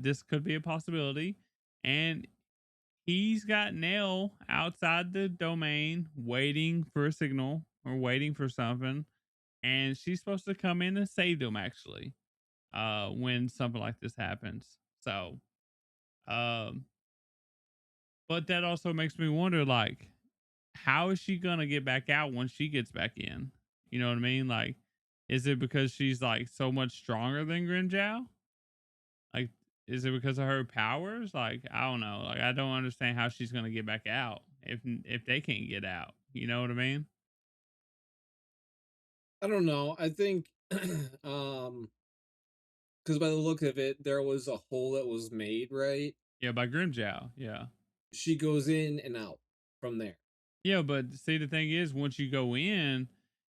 This could be a possibility, and he's got Nell outside the domain, waiting for a signal or waiting for something, and she's supposed to come in and save them. Actually, when something like this happens. So, um, but that also makes me wonder, like, how is she gonna get back out once she gets back in? You know what I mean? Like, is it because she's like so much stronger than Grimjow? Like, is it because of her powers? Like, I don't know. Like, I don't understand how she's gonna get back out if they can't get out. You know what I mean? I don't know. I think because by the look of it, there was a hole that was made, right? Yeah, by Grimjow. Yeah. She goes in and out from there. Yeah, but see, the thing is, once you go in,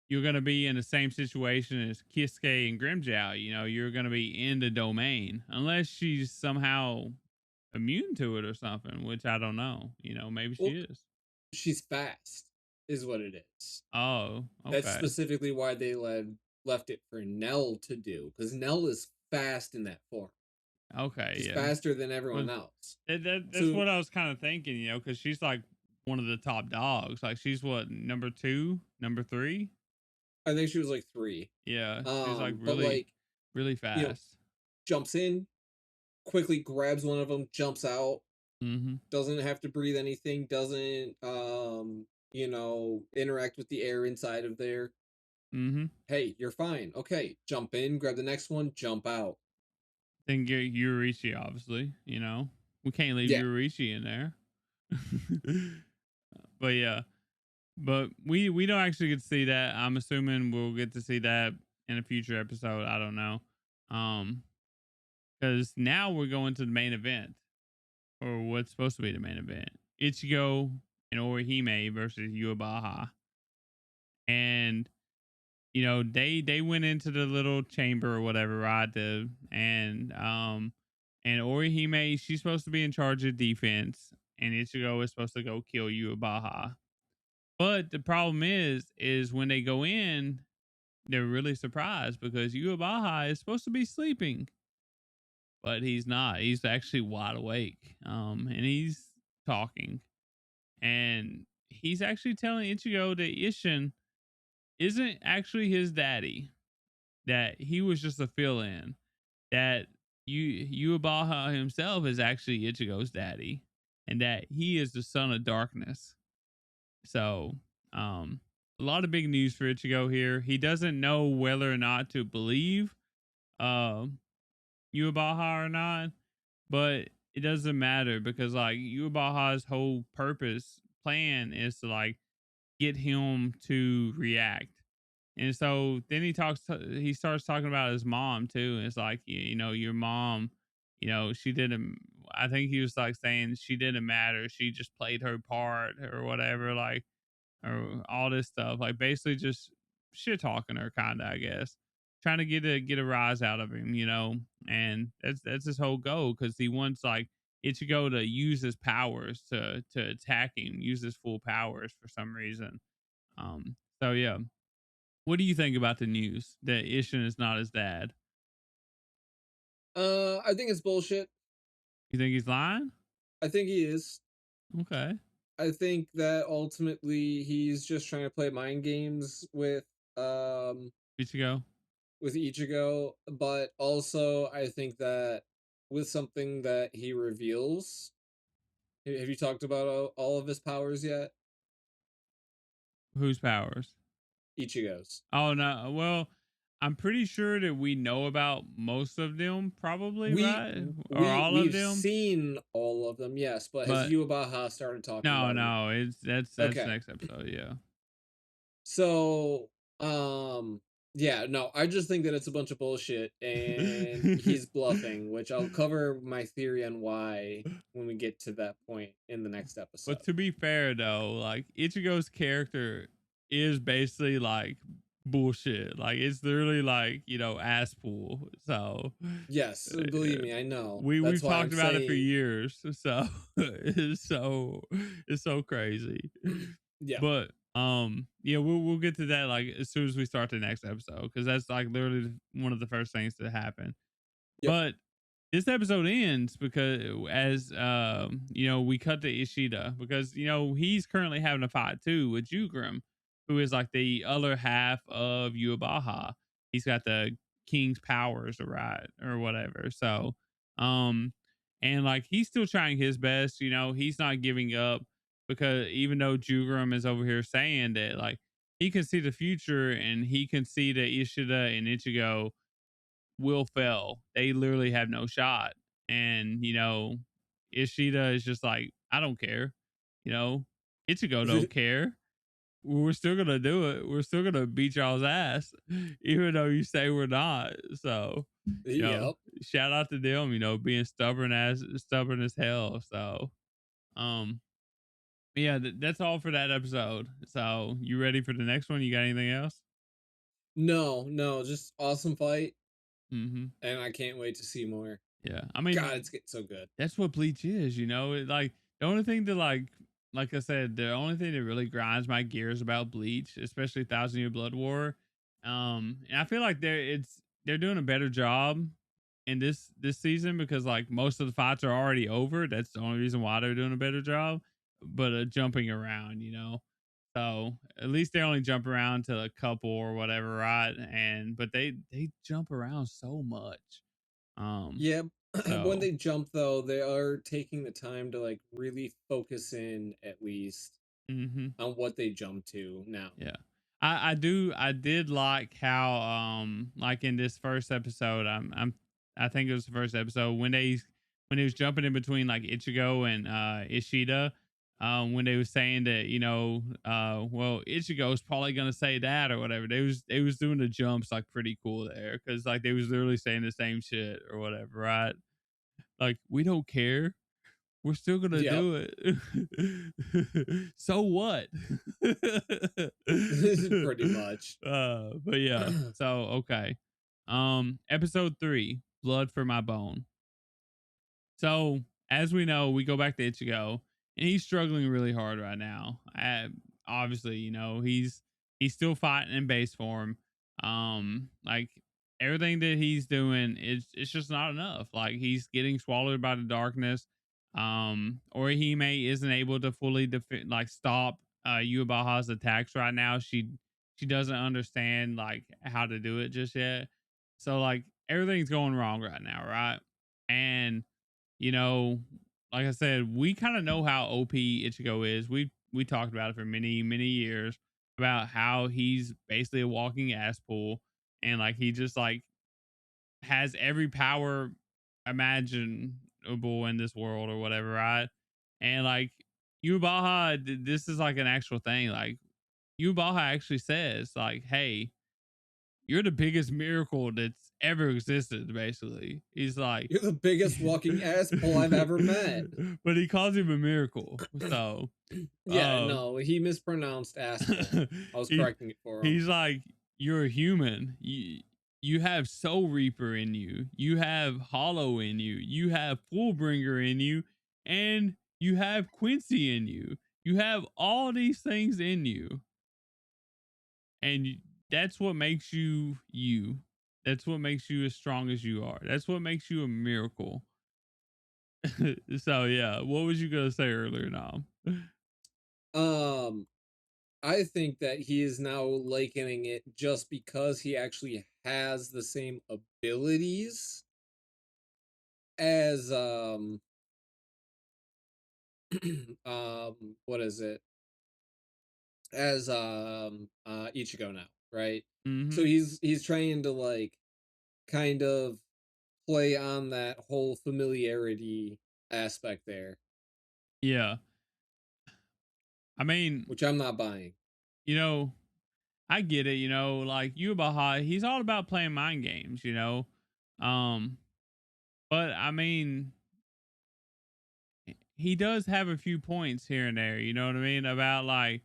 you're going to be in the same situation as Kisuke and Grimjow. You know, you're going to be in the domain unless she's somehow immune to it or something, which I don't know. You know, maybe she Well, is. she's fast, is what it is. Oh, That's okay. specifically why they left it for Nell to do, because Nell is fast in that form. Okay, She's yeah. faster than Well, everyone else. that's So what I was kind of thinking, you know, because she's like one of the top dogs. Like, she's what, number two, number three? I think she was like 3. Yeah, she's like But really, like, really you know, fast. jumps in, quickly grabs one of them, jumps out, Mm-hmm. doesn't have to breathe anything, doesn't interact with the air inside of there. Mm-hmm. Hey, you're fine. Okay, jump in, grab the next one, jump out. Then get Yurichi, obviously. You know, we can't leave Yeah. Yurichi in there. But yeah, but we don't actually get to see that. I'm assuming we'll get to see that in a future episode. I don't know, because now we're going to the main event, or what's supposed to be the main event: Ichigo and Orihime versus Yuabaha, and you know they went into the little chamber or whatever, right? And Orihime, she's supposed to be in charge of defense, and Ichigo is supposed to go kill Yuabaha. But the problem is when they go in, they're really surprised because Yuabaha is supposed to be sleeping, but he's not. He's actually wide awake. And he's talking, and he's actually telling Ichigo that Ishin isn't actually his daddy, that he was just a fill-in, that Yuabaha himself is actually Ichigo's daddy, and that he is the son of darkness. So, a lot of big news for Ichigo here. He doesn't know whether or not to believe um Yuabaha or not, but it doesn't matter because like Yuabaha's whole purpose plan is to like get him to react. And so then he starts talking about his mom too. And it's like, you know, your mom, you know, she didn't, I think he was like saying she didn't matter. She just played her part or whatever, like, or all this stuff. Like basically just shit talking her kind of, I guess. Trying to get a rise out of him, you know. And that's his whole goal because he wants like Ichigo to use his powers to attack him, use his full powers for some reason. So yeah, what do you think about the news that Ishin is not his dad? I think it's bullshit. You think he's lying? I think he is. Okay. I think that ultimately he's just trying to play mind games um Ichigo. with Ichigo, but also I think that with something that he reveals, have you talked about all of his powers yet? Whose powers? Ichigo's. Oh no. Well, I'm pretty sure that we know about most of them, probably, We right? Or we all of we've them. seen all of them, yes, but has But Yuabaha started talking no, about them? no, it's that's Okay. next episode. Yeah. So, yeah, no, I just think that it's a bunch of bullshit and he's bluffing, which I'll cover my theory on why when we get to that point in the next episode. But to be fair though, like Ichigo's character is basically like bullshit. Like it's literally like, ass pool. So Yes, believe me, I know. That's we've why talked I'm about it for saying, years. So it's so crazy. yeah, But yeah, we'll get to that like as soon as we start the next episode because that's like literally one of the first things to happen. yep. But this episode ends because as we cut to Ishida because he's currently having a fight too with Jugrim, who is like the other half of Yuabaha. He's got the king's powers, right, or whatever. So and like he's still trying his best, he's not giving up because even though Jugrim is over here saying that like he can see the future and he can see that Ishida and Ichigo will fail. They literally have no shot. And, Ishida is just like, I don't care. Ichigo don't care. We're still gonna do it. We're still gonna beat y'all's ass, even though you say we're not. So, you know, Yep. shout out to them, being stubborn as hell. So, um, yeah, that's all for that episode. So, you ready for the next one? You got anything else? No, no, just awesome fight, Mm-hmm. and I can't wait to see more. Yeah, I mean, God, it's getting so good. that's what Bleach is, like the only thing that like I said, the only thing that really grinds my gears about Bleach, especially Thousand Year Blood War, and I feel like they're doing a better job in this season because like most of the fights are already over. That's the only reason why they're doing a better job. But jumping around, so at least they only jump around to a couple or whatever, right? But they jump around so much. Um, Yeah, when so they jump though, they are taking the time to like really focus in at least mm-hmm. on what they jump to now. Yeah. I did like how like in this first episode I think it was the first episode when he was jumping in between like Ichigo and Ishida when they was saying that well Ichigo's probably gonna say that or whatever they was doing the jumps like pretty cool there because like they was literally saying the same shit or whatever, right? Like we don't care, we're still gonna Yep. do it. So what? Pretty much. But yeah. So okay. Episode 3, Blood for My Bone. So as we know, we go back to Ichigo, and he's struggling really hard right now. Obviously, he's still fighting in base form. Like everything that he's doing is it's just not enough. Like he's getting swallowed by the darkness. Orihime isn't able to fully stop Yuabaha's attacks right now. She doesn't understand like how to do it just yet. So like everything's going wrong right now, right? And you know, like I said, we kind of know how OP Ichigo is. We talked about it for many years about how he's basically a walking ass pool, and like he just like has every power imaginable in this world or whatever, right? And like Yubaha, this is like an actual thing. Like Yubaha actually says, like, "Hey, you're the biggest miracle that's ever existed." Basically, he's like, You're the biggest walking asshole I've ever met. but he calls him a miracle. So, Yeah, uh, no, he mispronounced asshole. I was he correcting it for him. he's like, you're a human. You have Soul Reaper in you. You have Hollow in you. You have Fullbringer in you, and you have Quincy in you. You have all these things in you, and that's what makes you you. That's what makes you as strong as you are. That's what makes you a miracle. So yeah, what was you gonna say earlier, Nam? Um, I think that he is now likening it just because he actually has the same abilities as what is it? As Ichigo now, right? So Mm-hmm. he's trying to like kind of play on that whole familiarity aspect there, Yeah, I mean, which I'm not buying. you know, I get it. Like Yubaha, he's all about playing mind games. Um, but I mean, he does have a few points here and there. You know what I mean about like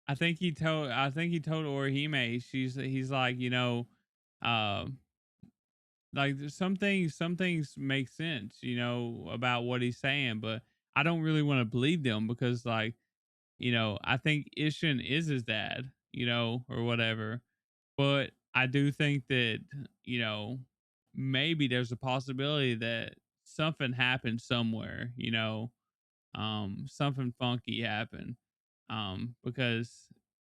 I think he told Orihime, he's like, uh like some things make sense, about what he's saying, but I don't really want to believe them because like, I think Ishin is his dad, or whatever. But I do think that, you know, maybe there's a possibility that something happened somewhere, something funky happened. Because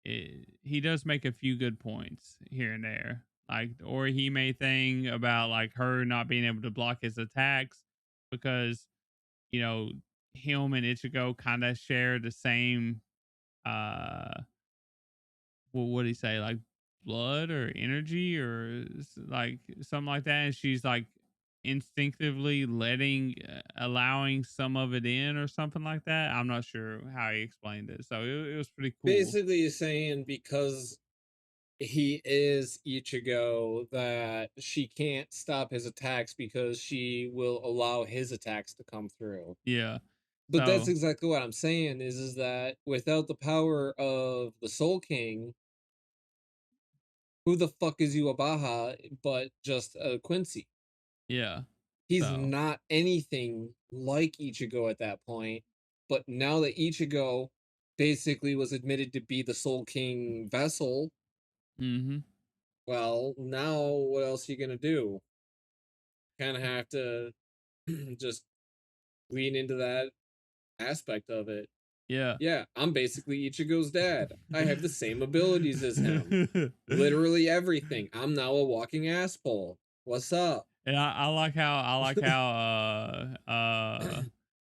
he does make a few good points here and there. Like the Orihime thing about like her not being able to block his attacks because, you know, him and Ichigo kind of share the same uh what did he say, like blood or energy or like something like that, and she's like instinctively allowing some of it in or something like that. I'm not sure how he explained it, so it was pretty cool. Basically, he's saying because he is Ichigo that she can't stop his attacks because she will allow his attacks to come through. Yeah, But that's so exactly what I'm saying is that without the power of the Soul King, who the fuck is Yuabaha but just a Quincy? yeah, He's so not anything like Ichigo at that point. But now that Ichigo basically was admitted to be the Soul King vessel, mhm, well, now what else are you gonna do? Kind of have to just lean into that aspect of it. yeah. Yeah, I'm basically Ichigo's dad. I have the same abilities as him. Literally everything. I'm now a walking asshole. What's up? And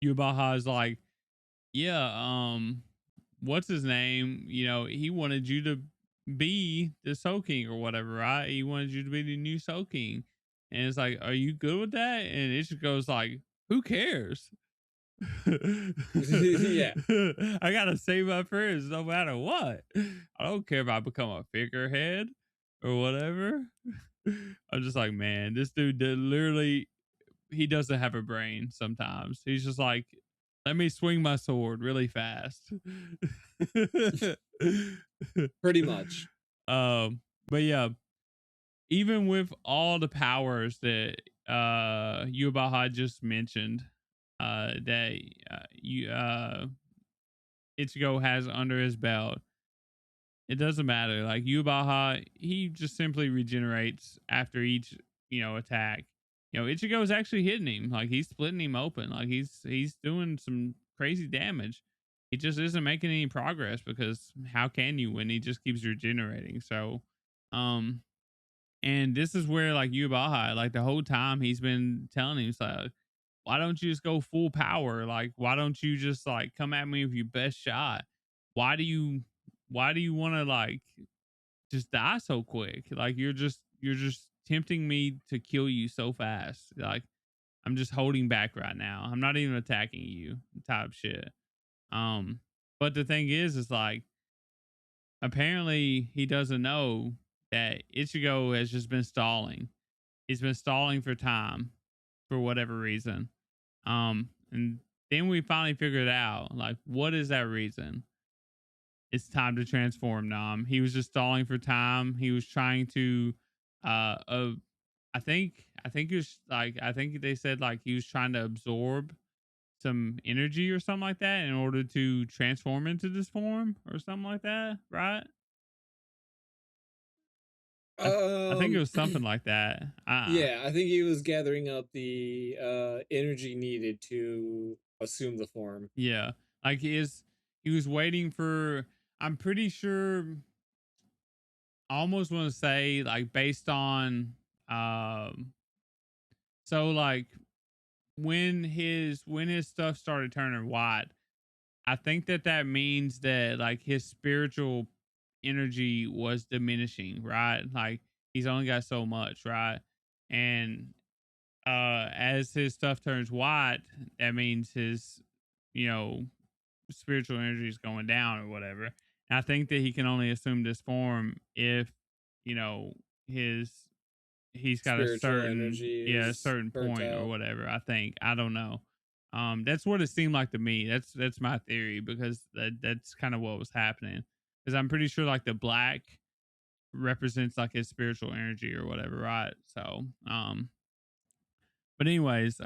Yubaha is like, yeah, what's his name? He wanted you to be the Soul King or whatever, right? He wanted you to be the new Soul King. And it's like, are you good with that? And it just goes like, who cares? Yeah. I gotta save my friends no matter what. I don't care if I become a figurehead or whatever. I'm just like, man, this dude literally, he doesn't have a brain sometimes. He's just like, let me swing my sword really fast. Pretty much. But yeah, even with all the powers that Yubaha just mentioned, that you Ichigo has under his belt, it doesn't matter. Like Yubaha, he just simply regenerates after each, attack. Ichigo's actually hitting him. Like he's splitting him open. Like he's doing some crazy damage. He just isn't making any progress because how can you when he just keeps regenerating? So, um, and this is where like Yubaha, like the whole time he's been telling him, he's like, why don't you just go full power? Like, why don't you just like come at me with your best shot? Why do you why do you want to like just die so quick? Like you're just tempting me to kill you so fast. Like I'm just holding back right now. I'm not even attacking you type shit. Um, but the thing is like apparently he doesn't know that Ichigo has just been stalling. He's been stalling for time for whatever reason. And then we finally figured out like what is that reason? It's time to transform Nam. He was just stalling for time. He was trying to I think it was like I think they said like he was trying to absorb some energy or something like that in order to transform into this form or something like that, right? I think it Um was something like that. yeah, I think he was gathering up the energy needed to assume the form. Yeah. Like he was waiting for, I'm pretty sure, I almost want to say like based on um so like when his stuff started turning white, I think that means that like his spiritual energy was diminishing, right? Like he's only got so much, right? And as his stuff turns white, that means his, you know, spiritual energy is going down or whatever. And I think that he can only assume this form if, you know, his he's got a Spiritual certain, energy yeah, a is certain burnt point or out. whatever. I think. I don't know. That's what it seemed like to me. That's my theory because that's kind of what was happening. because I'm pretty sure like the black represents like his spiritual energy or whatever, right? So, but anyways,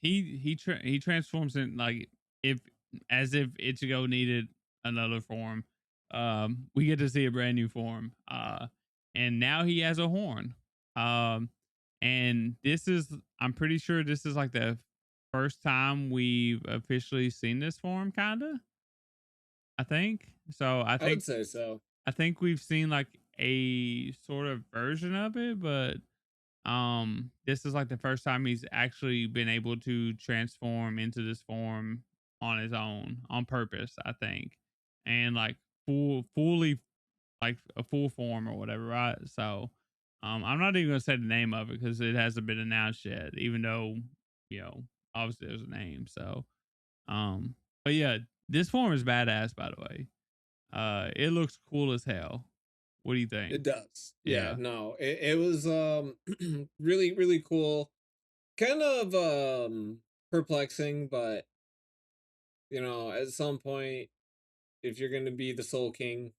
he transforms in like if as if Ichigo needed another form. We get to see a brand new form. And now he has a horn. Um, and this is I'm pretty sure this is like the first time we've officially seen this form, kinda. I think so. I would say so. I think we've seen like a sort of version of it, but this is like the first time he's actually been able to transform into this form on his own on purpose, I think. And like fully like a full form or whatever, right? So I'm not even gonna say the name of it because it hasn't been announced yet, even though, you know, obviously there's a name. So but yeah, this form is badass, by the way. It looks cool as hell. What do you think? It does. Yeah, Yeah. no, it was really, really cool. Kind of perplexing, but at some point, if you're gonna be the Soul King,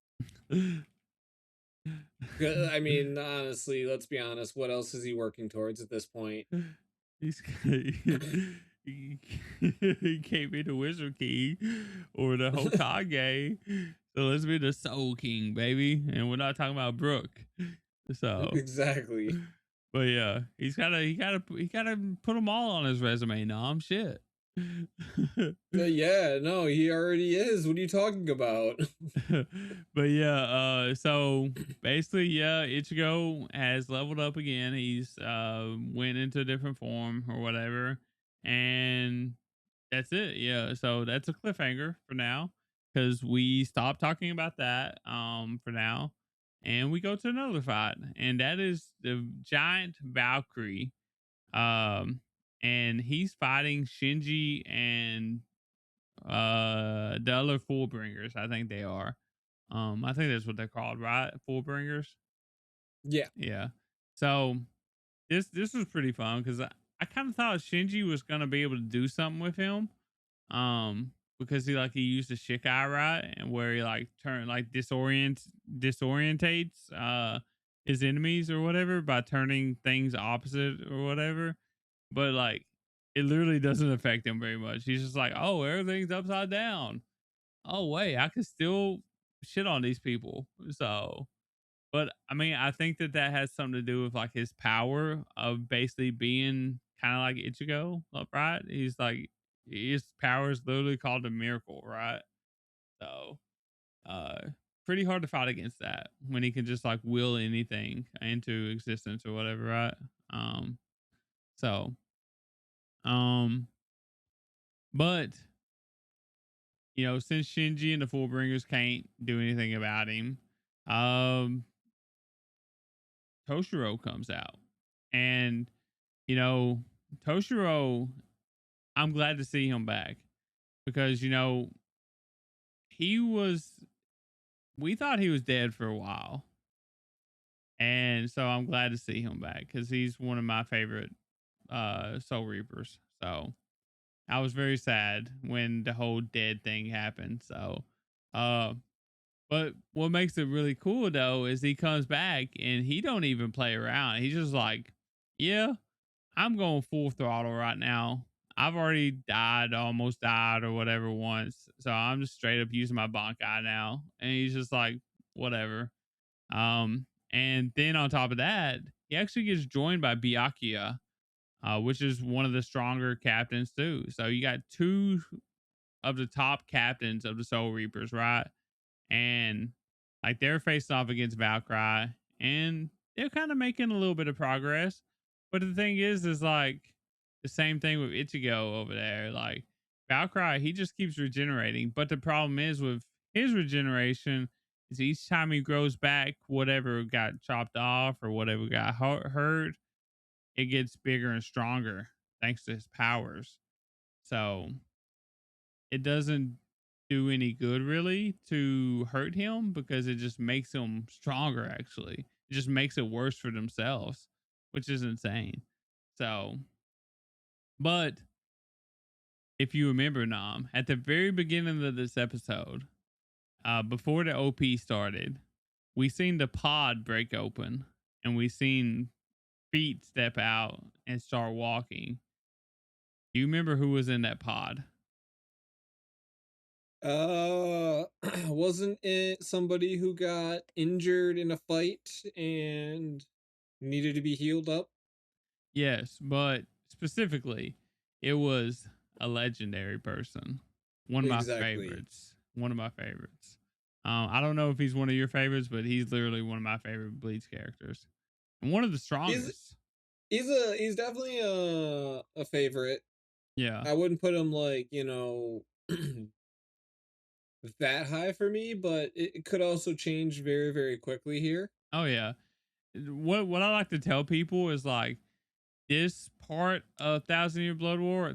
I mean, honestly, let's be honest, what else is he working towards at this point? He's he, he can't be the Wizard King or the Hokage. So let's be the Soul King, baby. And we're not talking about Brooke. So, Exactly. but yeah, he gotta put them all on his resume. Nom shit. Yeah, no, he already is. What are you talking about? But yeah, so basically, yeah, Ichigo has leveled up again. He's went into a different form or whatever, and that's it. Yeah, so that's a cliffhanger for now because we stopped talking about that for now, and we go to another fight, and that is the giant Valkyrie. Um, and he's fighting Shinji and the other Fullbringers. I think they are. I think that's what they're called, right? Fullbringers. Yeah. Yeah. So this was pretty fun because I kind of thought Shinji was gonna be able to do something with him. Because he used the Shikai, right, and where he like disorientates his enemies or whatever by turning things opposite or whatever. But like it literally doesn't affect him very much. He's just like, oh, everything's upside down. Oh wait, I can still shit on these people. So, but I mean, I think that has something to do with like his power of basically being kind of like Ichigo, right? He's like his power is literally called a miracle, right? So, uh, pretty hard to fight against that when he can just like will anything into existence or whatever, right? Um, so, um, but since Shinji and the Fullbringers can't do anything about him, um, Toshiro comes out. And, Toshiro, I'm glad to see him back because, he was, we thought he was dead for a while. And so I'm glad to see him back because he's one of my favorite Soul Reapers. So I was very sad when the whole dead thing happened. So, uh, but what makes it really cool though is he comes back and he don't even play around. He's just like, yeah, I'm going full throttle right now. I've already died, almost died or whatever once. So I'm just straight up using my Bankai now. And he's just like, whatever. And then on top of that, he actually gets joined by Byakuya, which is one of the stronger captains too. So you got two of the top captains of the Soul Reapers, right? And like they're facing off against Valkyrie, and they're kind of making a little bit of progress. But the thing is like the same thing with Ichigo over there. Like Valkyrie, he just keeps regenerating. But the problem is with his regeneration is each time he grows back, whatever got chopped off or whatever got hurt, it gets bigger and stronger thanks to his powers. So it doesn't do any good really to hurt him because it just makes him stronger actually. It just makes it worse for themselves, which is insane. So, but if you remember Nam, at the very beginning of this episode, before the OP started, we seen the pod break open, and we seen feet step out and start walking. Do you remember who was in that pod? Wasn't it somebody who got injured in a fight and needed to be healed up? Yes, but specifically, it was a legendary person. One of my Exactly. favorites. One of my favorites. I don't know if he's one of your favorites, but he's literally one of my favorite Bleach characters and one of the He's strongest. he's definitely a favorite. Yeah. I wouldn't put him like, that high for me, but it could also change very, very quickly here. Oh yeah. What I like to tell people is like this part of Thousand Year Blood War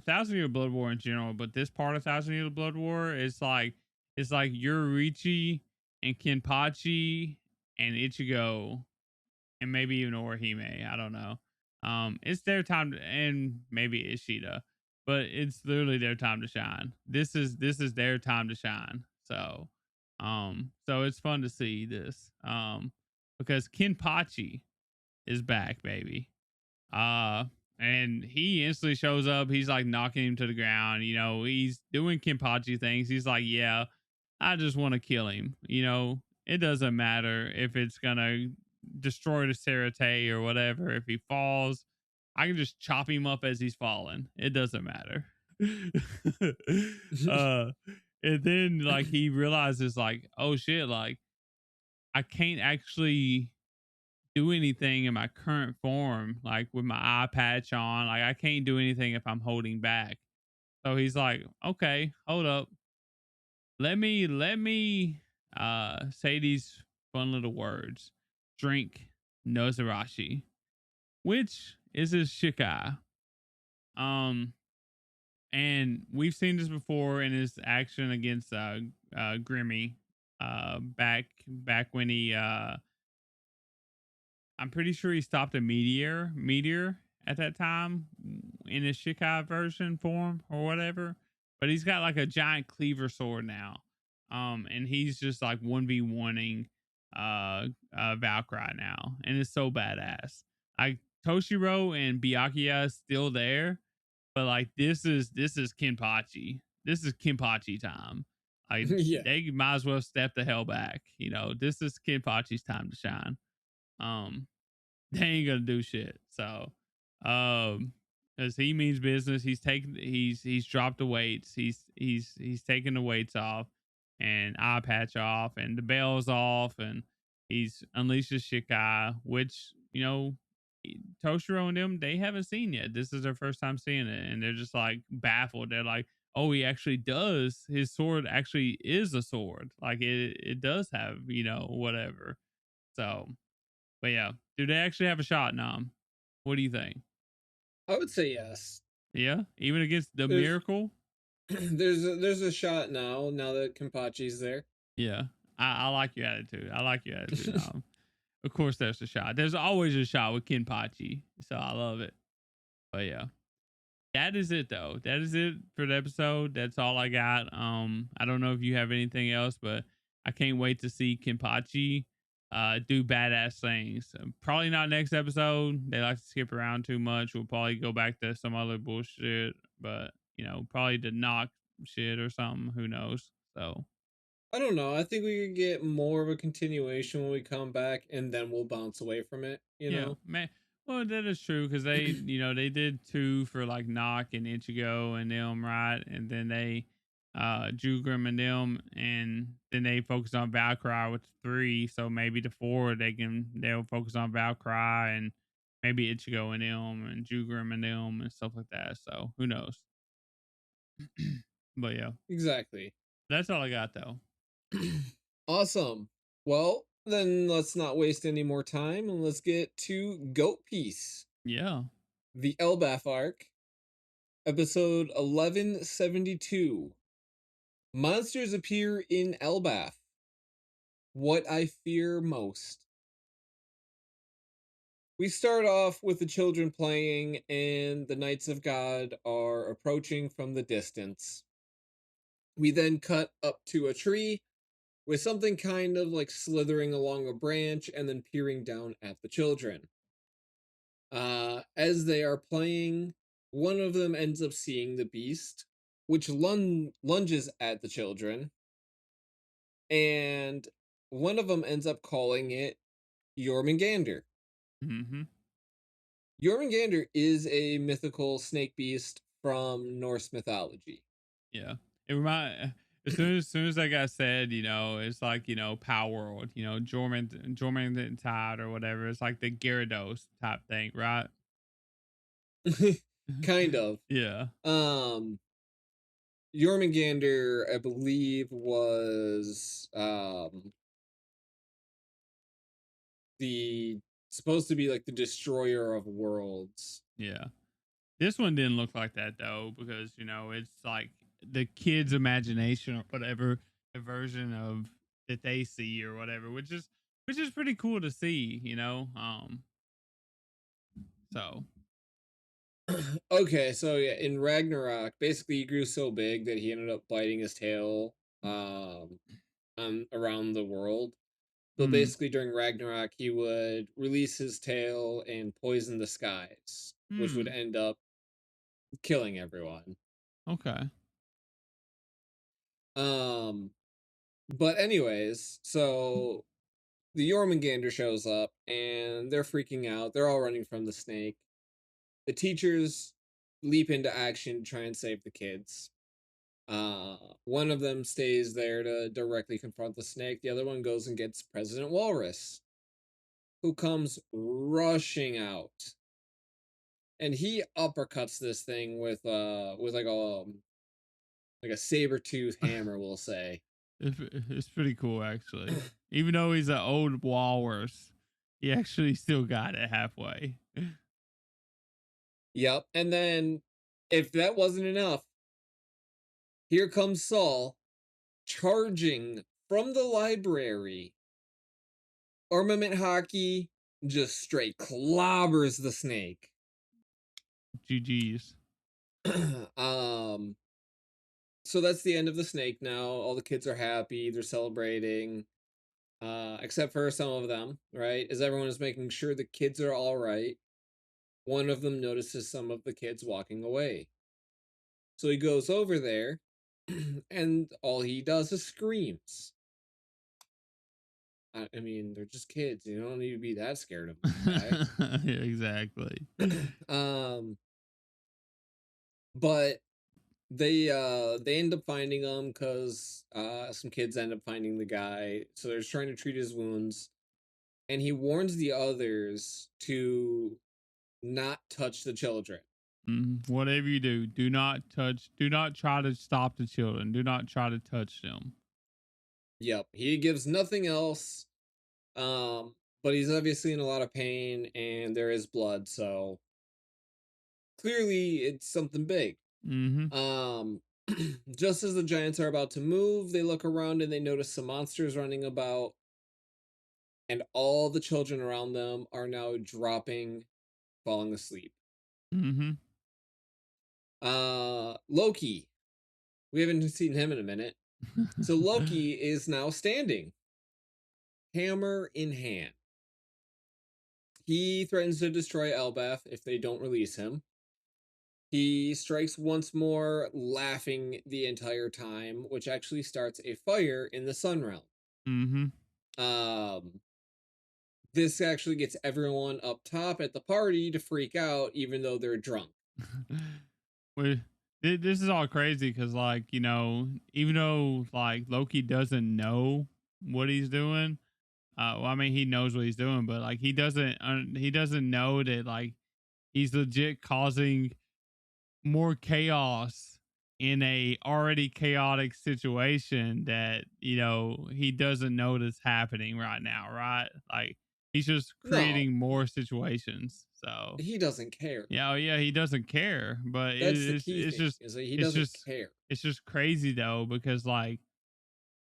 in general, but this part of Thousand Year Blood War is like it's like Yurichi and Kenpachi and Ichigo and maybe even Orihime. I don't know. It's their time and maybe Ishida, but it's literally their time to shine. This is their time to shine. So it's fun to see this. Because Kenpachi is back, baby. Uh, and he instantly shows up. He's like knocking him to the ground. He's doing Kenpachi things. He's like, yeah, I just want to kill him. It doesn't matter if it's gonna destroy the Serate or whatever. If he falls, I can just chop him up as he's falling. It doesn't matter. uh, and then like he realizes like, oh shit, like I can't actually do anything in my current form, like with my eye patch on. Like I can't do anything if I'm holding back. So he's like, okay, hold up. Let me say these fun little words. Drink Nozarashi, which is his Shikai. Um and we've seen this before in his action against Grimmy back when he I'm pretty sure he stopped a meteor at that time in his Shikai version form or whatever. But he's got like a giant cleaver sword now. And he's just like 1v1ing Valkyrie now. And it's so badass. Like Toshiro and Byakuya is still there, but like this is Kenpachi. This is Kenpachi time. Like Yeah. they might as well step the hell back. This is Kenpachi's time to shine. um they ain't gonna do shit. So because he means business. He's dropped the weights. He's taken the weights off and eye patch off and the bells off, and he's unleashed his Shikai, which Toshiro and them, they haven't seen yet. This is their first time seeing it, and they're just like baffled. They're like, oh, he actually does. His sword actually is a sword. Like it does have whatever. So but yeah, do they actually have a shot, Nam? What do you think? I would say yes. Yeah, even against the There's Miracle. there's a shot now that Kenpachi's there. Yeah, I like your attitude. I like your attitude, Nam. Of course, there's a shot. There's always a shot with Kenpachi, so I love it. But yeah, that is it though. That is it for the episode. That's all I got. I don't know if you have anything else, but I can't wait to see Kenpachi do badass things. Probably not next episode. They like to skip around too much. We'll probably go back to some other bullshit, but probably to knock shit or something. Who knows? So I don't know. I think we could get more of a continuation when we come back, and then we'll bounce away from it. yeah, man. Well, that is true because they did two for like Knock and Ichigo and them, right? And then they Jugrim and them, and then they focus on Valkyrie with three. So maybe the four they'll focus on Valkyrie and maybe Ichigo and them and Jugrim and them and stuff like that. So who knows? But yeah, Exactly. that's all I got though. Awesome. Well, then let's not waste any more time and let's get to Goat Piece, Yeah. the Elbaph Arc, episode 1172. Monsters appear in Elbaph. What I fear most. We start off with the children playing, and the Knights of God are approaching from the distance. We then cut up to a tree with something kind of like slithering along a branch and then peering down at the children. As they are playing, one of them ends up seeing the beast, which lunges at the children, and one of them ends up calling it Jormungandr. Mm-hmm. Jormungandr is a mythical snake beast from Norse mythology. Yeah. It remind as soon as that guy said, it's like, Power World, Jormungandr Tide or whatever. It's like the Gyarados type thing, right? Kind of. Yeah. Jormungandr, I believe, was the supposed to be like the destroyer of worlds. Yeah. This one didn't look like that though, because it's like the kid's imagination or whatever, the version of that they see or whatever, which is pretty cool to see. So Okay, so yeah, in Ragnarok, basically he grew so big that he ended up biting his tail around the world. So mm, basically during Ragnarok he would release his tail and poison the skies, which would mm, end up killing everyone. okay. Um but anyways, so the Jormungandr shows up and they're freaking out. They're all running from the snake. The teachers leap into action to try and save the kids. One of them stays there to directly confront the snake. The other one goes and gets President Walrus, who comes rushing out, and he uppercuts this thing with like a saber tooth hammer, we'll say. It's pretty cool actually. Even though he's an old walrus, he actually still got it halfway. Yep. And then, if that wasn't enough, here comes Saul charging from the library. Armament hockey just straight clobbers the snake. GG's. um so that's the end of the snake now. All the kids are happy, they're celebrating. Except for some of them, right? As everyone is making sure the kids are all right, one of them notices some of the kids walking away. So he goes over there and all he does is screams. I mean, they're just kids. You don't need to be that scared of them. Yeah, exactly. But they end up finding him because some kids end up finding the guy. So they're trying to treat his wounds, and he warns the others to not touch the children. Whatever you do, do not touch. Do not try to stop the children. Do not try to touch them. Yep, he gives nothing else. But he's obviously in a lot of pain, and there is blood, so clearly it's something big. Mm-hmm. Just as the giants are about to move, they look around and they notice some monsters running about, and all the children around them are now dropping, falling asleep. Mm-hmm. Loki. We haven't seen him in a minute. So Loki is now standing, hammer in hand. He threatens to destroy Elbaph if they don't release him. He strikes once more, laughing the entire time, which actually starts a fire in the Sun Realm. Mm-hmm. This actually gets everyone up top at the party to freak out, even though they're drunk. This is all crazy because, like, even though like Loki doesn't know what he's doing, well, I mean, he knows what he's doing, but like he doesn't know that like he's legit causing more chaos in a already chaotic situation that he doesn't know that's happening right now, right? Like he's just creating more situations. So he doesn't care. Yeah, yeah, he doesn't care. But that's the key it's thing, just is that he doesn't care. It's just crazy though, because like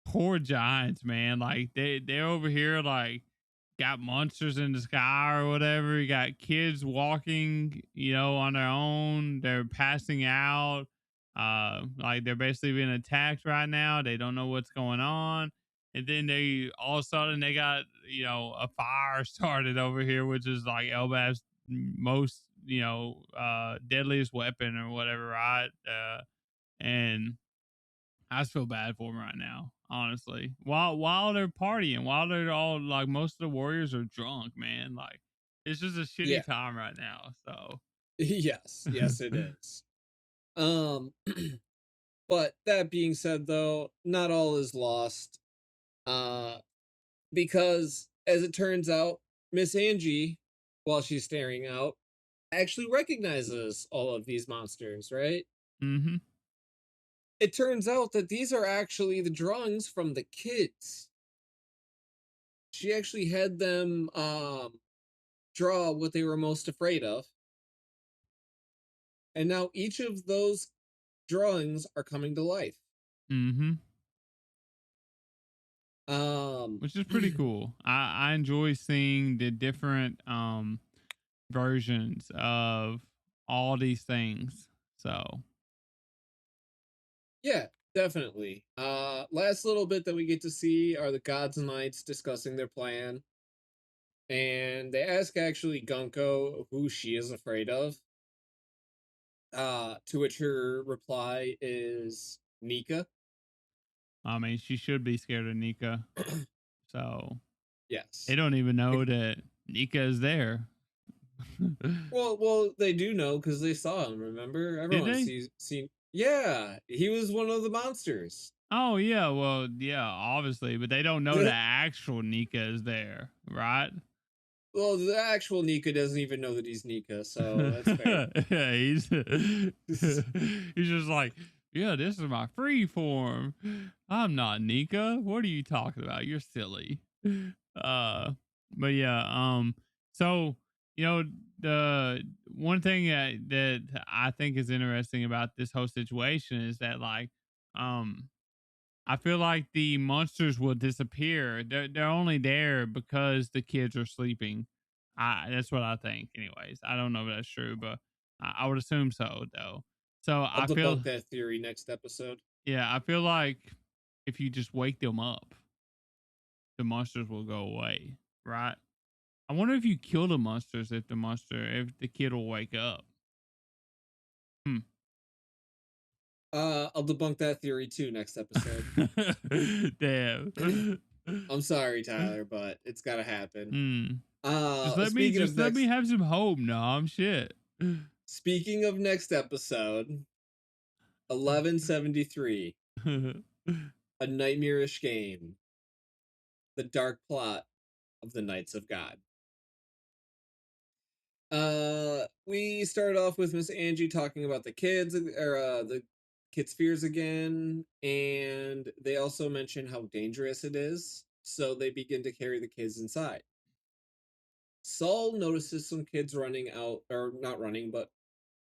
poor giants, man. Like they're over here like got monsters in the sky or whatever. You got kids walking, on their own. They're passing out. Like they're basically being attacked right now. They don't know what's going on. and then they all of a sudden they got a fire started over here, which is like Elbaph's most deadliest weapon or whatever, right? And I just feel bad for them right now, honestly. While they're partying, while they're all like most of the warriors are drunk, man. Like it's just a Yeah. shitty time right now. So Yes, it is. But that being said, though, not all is lost. Because as it turns out, Miss Angie, while she's staring out, actually recognizes all of these monsters, right? mm-hmm. It turns out that these are actually the drawings from the kids. She actually had them draw what they were most afraid of. And now each of those drawings are coming to life. Mm-hmm. Um Which is pretty cool. I enjoy seeing the different versions of all these things. So Yeah, definitely. Last little bit that we get to see are the gods and knights discussing their plan. And they ask actually Gunko who she is afraid of. To which her reply is Nika. I mean, she should be scared of Nika. So they Yes. don't even know that Nika is there. Well, they do know because they saw him. Remember, Did everyone they? sees seen. Yeah, he was one of the monsters. Oh yeah, well yeah, obviously, but they don't know the actual Nika is there, right? Well, the actual Nika doesn't even know that he's Nika, so that's fair. Yeah, he's just like, yeah, this is my free form. I'm not Nika. What are you talking about? You're silly. Uh, but yeah, so the one thing that I think is interesting about this whole situation is that I feel like the monsters will disappear. They're only there because the kids are sleeping. That's what I think. Anyways, I don't know if that's true, but I would assume so though. So I'll I feel debunk that theory next episode. yeah, I feel like if you just wake them up, the monsters will go away, right? I wonder if you kill the monsters if the kid will wake up. Hmm. I'll debunk that theory too next episode. Damn. I'm sorry, Tyler, but it's gotta happen. Mm. Speaking of Just let me next, have some hope, Nom. Shit. speaking of next episode, 1173, a nightmarish game, the dark plot of the Knights of God. We started off with Miss Angie talking about the kids, or the kids' fears again, and they also mention how dangerous it is. So they begin to carry the kids inside. Saul notices some kids running out, or not running, but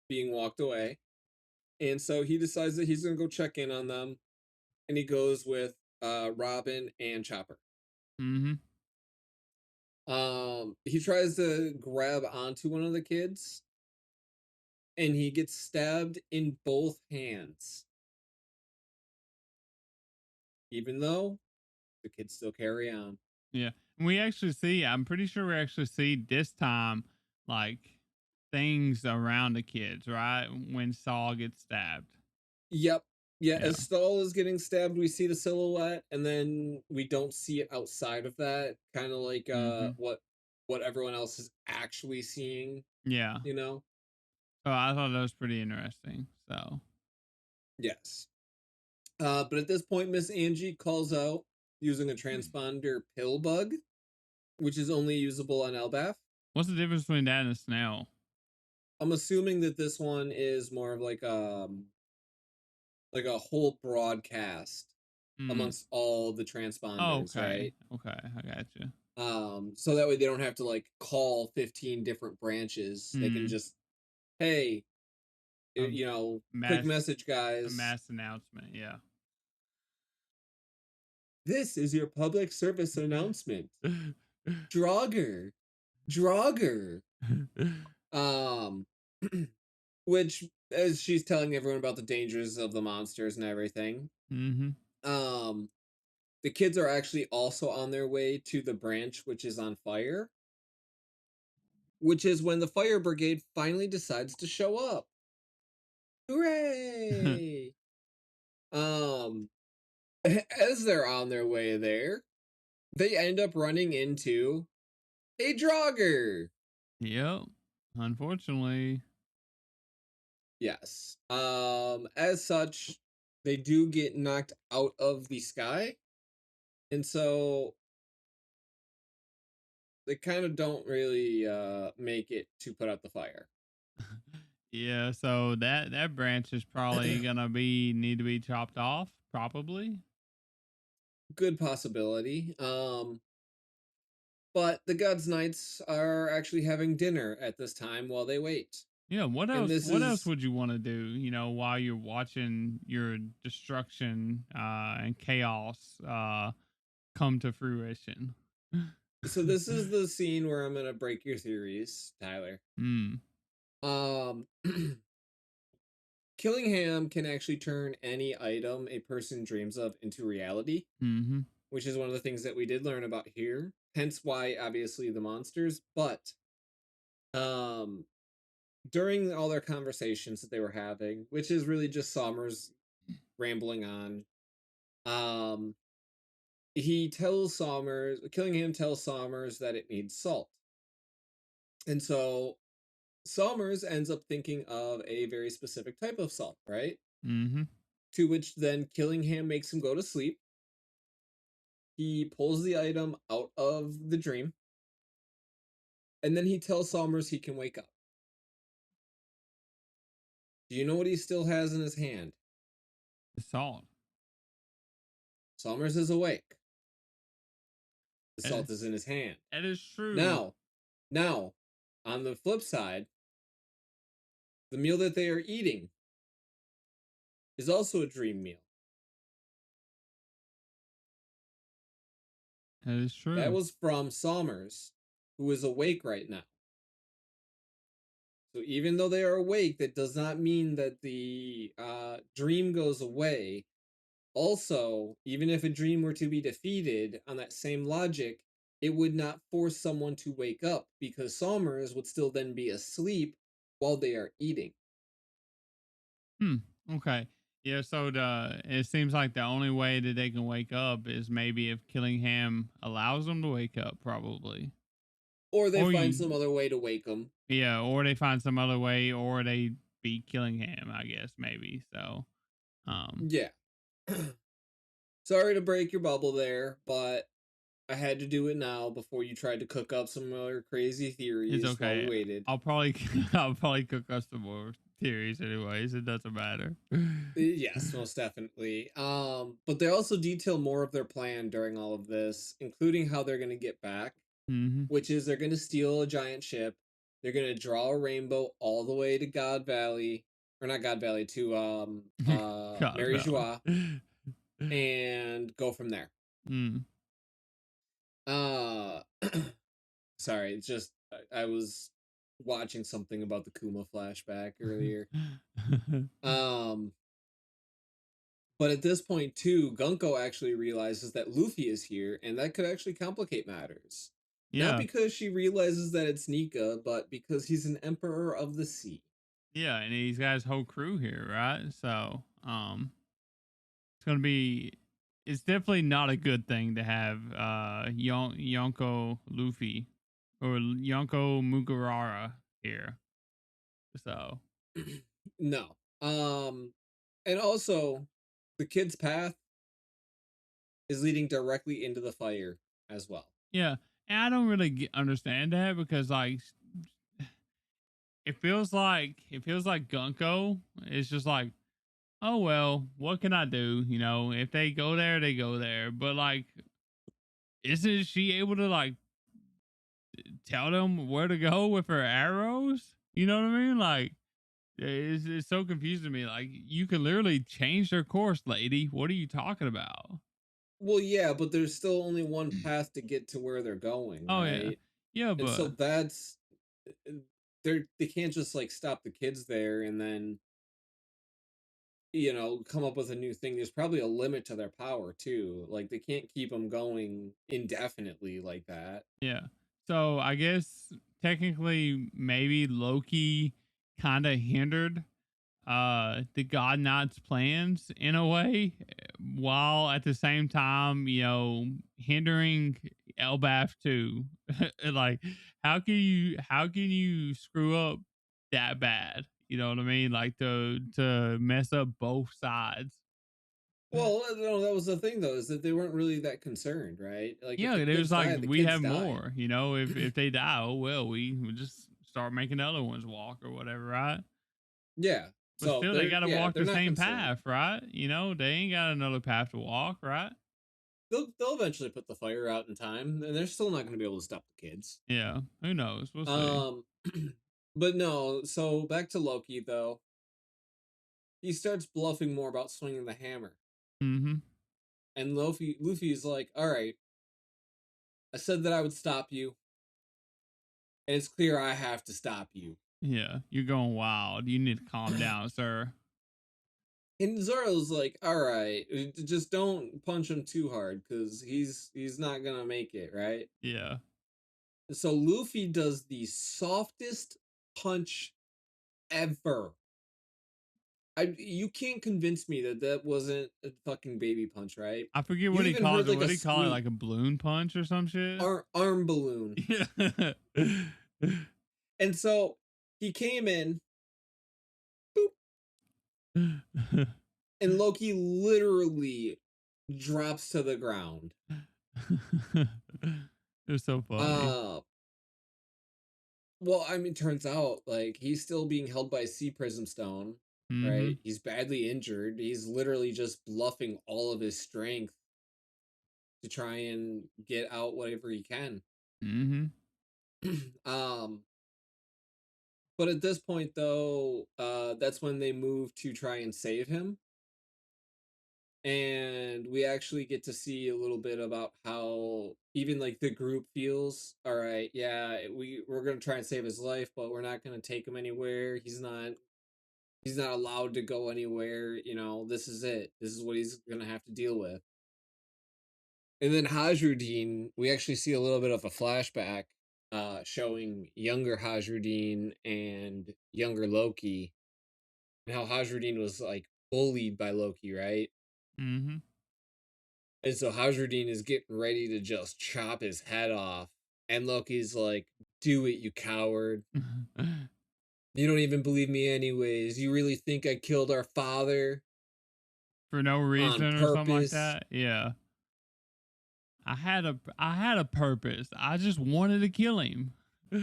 being walked away. And so he decides that he's going to go check in on them. And he goes with Robin and Chopper. Mm-hmm. He tries to grab onto one of the kids. And he gets stabbed in both hands. Even though the kids still carry on. Yeah. I'm pretty sure we actually see this time, like, things around the kids, right? When Saul gets stabbed. Yep. Yeah, Yeah. as Stahl is getting stabbed, we see the silhouette, and then we don't see it outside of that. Kind of like Mm-hmm. what everyone else is actually seeing, Yeah. you know? So I thought that was pretty interesting. So. Yes. But at this point, Miss Angie calls out using a transponder pill bug, which is only usable on Elbaph. What's the difference between that and a snail? I'm assuming that this one is more of like a whole broadcast amongst all the Oh, transponders, okay. right? Okay. I got you. So that way they don't have to like call 15 different branches. They can just, hey, A quick mass, message, a guys. mass announcement. Yeah. This is your public service announcement. Draugr. Draugr. Um, which, as she's telling everyone about the dangers of the monsters and everything. Mm-hmm. Um, the kids are actually also on their way to the branch which is on fire, which is when the fire brigade finally decides to show up. Hooray! um, as they're on their way there, they end up running into a Draugr. Yep. Unfortunately. Yes. As such, they do get knocked out of the sky, and so they kind of don't really make it to put out the fire. Yeah, so that branch is probably gonna need to be chopped off, probably. Good possibility. But the Gods Knights are actually having dinner at this time while they wait. Yeah, what And else this what else is would you want to do, while you're watching your destruction and chaos come to fruition? so this is the scene where I'm gonna break your theories, Tyler. Mm. Um Killingham can actually turn any item a person dreams of into reality, Mm-hmm. which is one of the things that we did learn about here. Hence why obviously the monsters, but um during all their conversations that they were having, which is really just Somers rambling on, um Killingham tells Somers that it needs salt. And so Somers ends up thinking of a very specific type of salt, right? Mm-hmm. To which then Killingham makes him go to sleep. He pulls the item out of the dream, and then he tells Somers he can wake up. Do you know what he still has in his hand? The salt. Somers is awake. The That, salt is in his hand. that is true. Now, on the flip side, the meal that they are eating is also a dream meal. That is true. That was from Somers, who is awake right now. So even though they are awake, that does not mean that the dream goes away. Also, even if a dream were to be defeated on that same logic, it would not force someone to wake up because Somers would still then be asleep while they are eating. Okay. Yeah, so it seems like the only way that they can wake up is maybe if Killingham allows them to wake up, probably. Or they Or find you, some other way to wake them. yeah, or they find some other way, or they beat Killingham, I guess, maybe. So, Yeah. Sorry to break your bubble there, but I had to do it now before you tried to cook up some other crazy it's theories while we okay. waited. I'll probably I'll probably cook us some more theories anyways. It doesn't matter. Yes, most definitely. But they also detail more of their plan during all of this, including how they're gonna get back, Mm-hmm. which is they're gonna steal a giant ship. They're gonna draw a rainbow all the way to God Valley, or not God Valley, to God, Mary Valley. Joie, and go from there. Mm. Uh, sorry, it's just I was watching something about the Kuma flashback earlier. Um, but at this point too, Gunko actually realizes that Luffy is here, and that could actually complicate matters. Not Yeah. because she realizes that it's Nika, but because he's an emperor of the sea. Yeah, and he's got his whole crew here, right? So, it's gonna be. It's definitely not a good thing to have Yonko Luffy or Yonko Mugiwara here. So No. And also, the kid's path is leading directly into the fire as well. yeah, and I don't really understand that because like it feels like Gunko is just like, oh well, what can I do? If they go there, they go there. But like, isn't she able to like tell them where to go with her arrows? You know what I mean? Like, it's so confusing to me. Like, you can literally change their course, lady. What are you talking about? Well, yeah, but there's still only one path to get to where they're going, Oh yeah, right? yeah, And so but that's they can't just like stop the kids there and then come up with a new thing. There's probably a limit to their power too. Like they can't keep them going indefinitely like that. Yeah. So I guess technically maybe Loki kind of hindered the God Knight's plans in a way, while at the same time, hindering Elbaph too. Like, how can you screw up that bad? You know what I mean? Like to mess up both sides. Well, no, that was the thing though, is that they weren't really that concerned, right? Like if Yeah, the it was kids like die, the we kids have die. more. If they die, oh well, we just start making other ones walk or whatever, right? Yeah. But So still, they got to walk they're the not same concerned. path, right? They ain't got another path to walk, right? They'll eventually put the fire out in time, and they're still not going to be able to stop the kids. Yeah, who knows? We'll see. Um, but no. So back to Loki though. He starts bluffing more about swinging the hammer, Mm-hmm. and Luffy's like, "All right, I said that I would stop you, and it's clear I have to stop you." Yeah, you're going wild. You need to calm down, sir. And Zoro's like, "All right, just don't punch him too hard, because he's not gonna make it, right?" Yeah. So Luffy does the softest punch ever. You can't convince me that that wasn't a fucking baby punch, right? I forget You what he even calls heard it. like What a do he call it? squeak, Like a balloon punch or some shit? arm balloon. Yeah. And so he came in, boop, and Loki literally drops to the ground. It was so funny. Uh well, I mean, turns out like he's still being held by a sea prism stone, Mm-hmm. right? He's badly injured. He's literally just bluffing all of his strength to try and get out whatever he can. Mm-hmm. um but at this point though, that's when they move to try and save him, and we actually get to see a little bit about how even like the group feels. All right, yeah, we're gonna try and save his life, but we're not gonna take him anywhere. He's not allowed to go anywhere. This is it. This is what he's gonna have to deal with. And then Hajrudin, we actually see a little bit of a flashback, showing younger Hajrudin and younger Loki, and how Hajrudin was like bullied by Loki, right? Mm-hmm. And so Hajrudin is getting ready to just chop his head off. And Loki's like, "Do it, you coward. You don't even believe me anyways. You really think I killed our father For no on reason or something like purpose?" that. Yeah. I had a purpose. I just wanted to kill him. He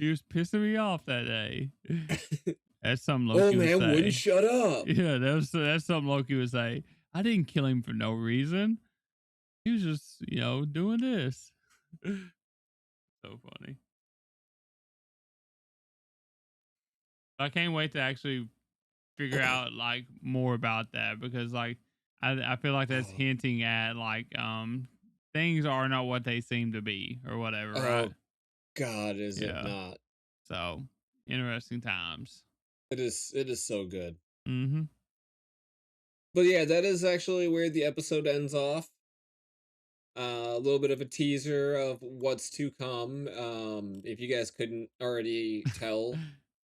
was pissing me off that day. That's something Oh Loki would man, wouldn't say. shut up. Yeah, that's something Loki would say. I didn't kill him for no reason. He was just, doing this. So funny. I can't wait to actually figure out like more about that, because like I feel like that's Oh, hinting at like things are not what they seem to be or whatever, right? oh God, is it Yeah. not? So interesting times. It is so good. Mm-hmm. But yeah, that is actually where the episode ends off. A little bit of a teaser of what's to come. If you guys couldn't already tell,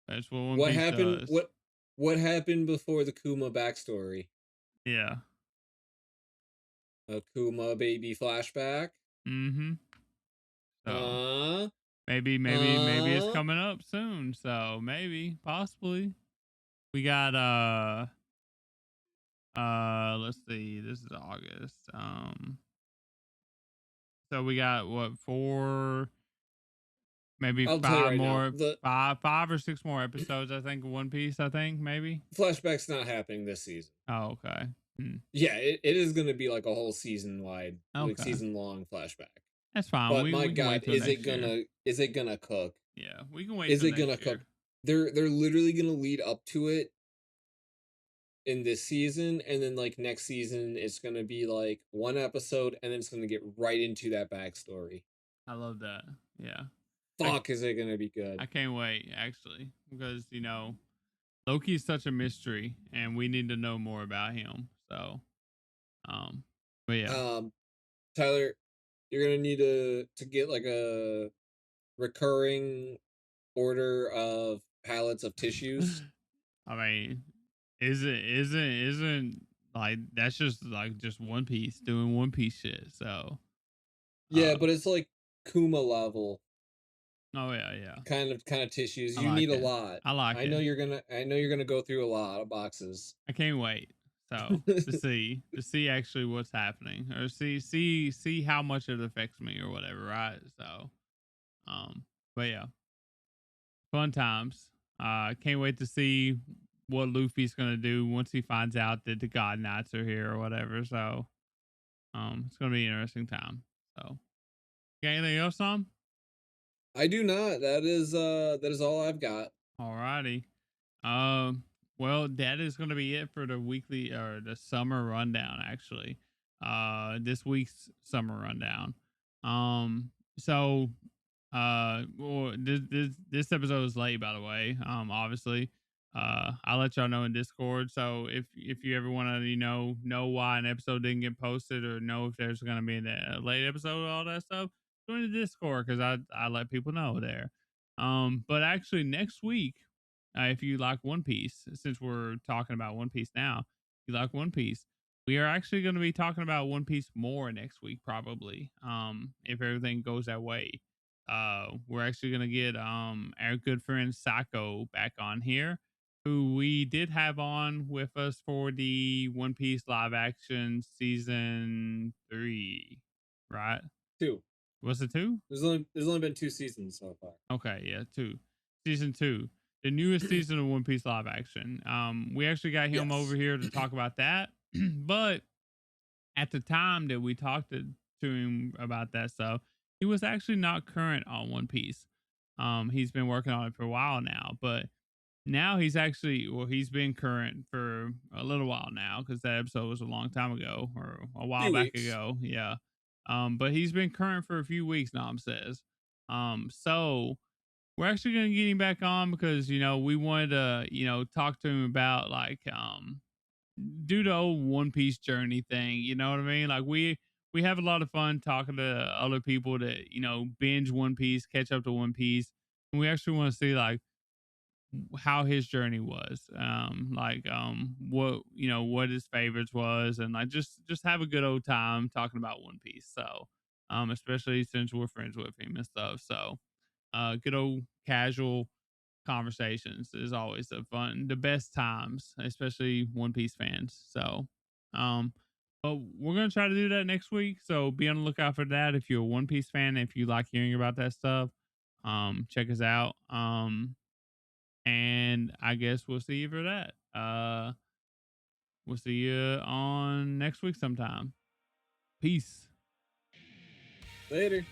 That's what One what Piece happened does. what happened before the Kuma backstory? Yeah. A Kuma baby flashback. Mm-hmm. So Uh, maybe it's uh. coming up soon. So maybe, possibly. We got let's see, this is August. So we got what, maybe I'll tell you five right now, more, the five or six more episodes, I think, of One Piece, I think, maybe. flashback's not happening this season. Oh, okay. Yeah, it is going to be like a whole season wide, like Okay. season long flashback. That's fine. But my We can God, wait till next year. is it gonna cook? Yeah, we can wait Is till it gonna next cook? year. They're literally gonna lead up to it in this season, and then like next season it's gonna be like one episode, and then it's gonna get right into that backstory. I love that. Yeah. I Fuck, is it gonna be good? I can't wait, actually, because Loki is such a mystery, and we need to know more about him. So, but yeah. Tyler, you're gonna need to get like a recurring order of pallets of tissues. I mean, isn't like that's just like just One Piece doing One Piece shit. So, Yeah, but it's like Kuma level oh yeah, kind of tissues. I You like need a it. lot. I like it. I know you're gonna go through a lot of boxes. I can't wait. So to see actually what's happening, or see how much it affects me or whatever, right? So, um, but yeah, fun times. Can't wait to see what Luffy's gonna do once he finds out that the God Knights are here or whatever. So, it's gonna be an interesting time. So, got anything else, Tom? I do not. That is all I've got. Alrighty. Um, well, that is going to be it for the weekly or the summer rundown. Actually, this week's summer rundown. Um, so, well, this episode is late, by the way. Obviously, I'll let y'all know in Discord. So if you ever want to, know why an episode didn't get posted or know if there's going to be a late episode, all that stuff, join the Discord because I let people know there. But actually, next week, if you like One Piece, since we're talking about One Piece now, if you like One Piece, we are actually going to be talking about One Piece more next week, probably. If everything goes that way. We're actually going to get our good friend Sako back on here, who we did have on with us for the One Piece live action season 3, right? Two. Was it 2? There's only been 2 seasons so far. Okay, yeah, 2. Season 2. The newest season of One Piece live action. We actually got him over here to talk about that. But at the time that we talked to him about that stuff, he was actually not current on One Piece. He's been working on it for a while now, but now he's been current for a little while now because that episode was a long time ago or a while Few back weeks. ago. Yeah. But he's been current for a few weeks, Nam says. So we're actually gonna get him back on because we wanted to talk to him about like do the old One Piece journey thing. You know what I mean? Like we have a lot of fun talking to other people that binge One Piece, catch up to One Piece, and we actually want to see like how his journey was, what his favorites was, and like just have a good old time talking about One Piece. So, especially since we're friends with him and stuff. So, good old casual conversations is always the best times, especially One Piece fans. So, um, but we're gonna try to do that next week. So be on the lookout for that. If you're a One Piece fan, if you like hearing about that stuff, check us out. And I guess we'll see you for that. We'll see you on next week sometime. Peace. Later.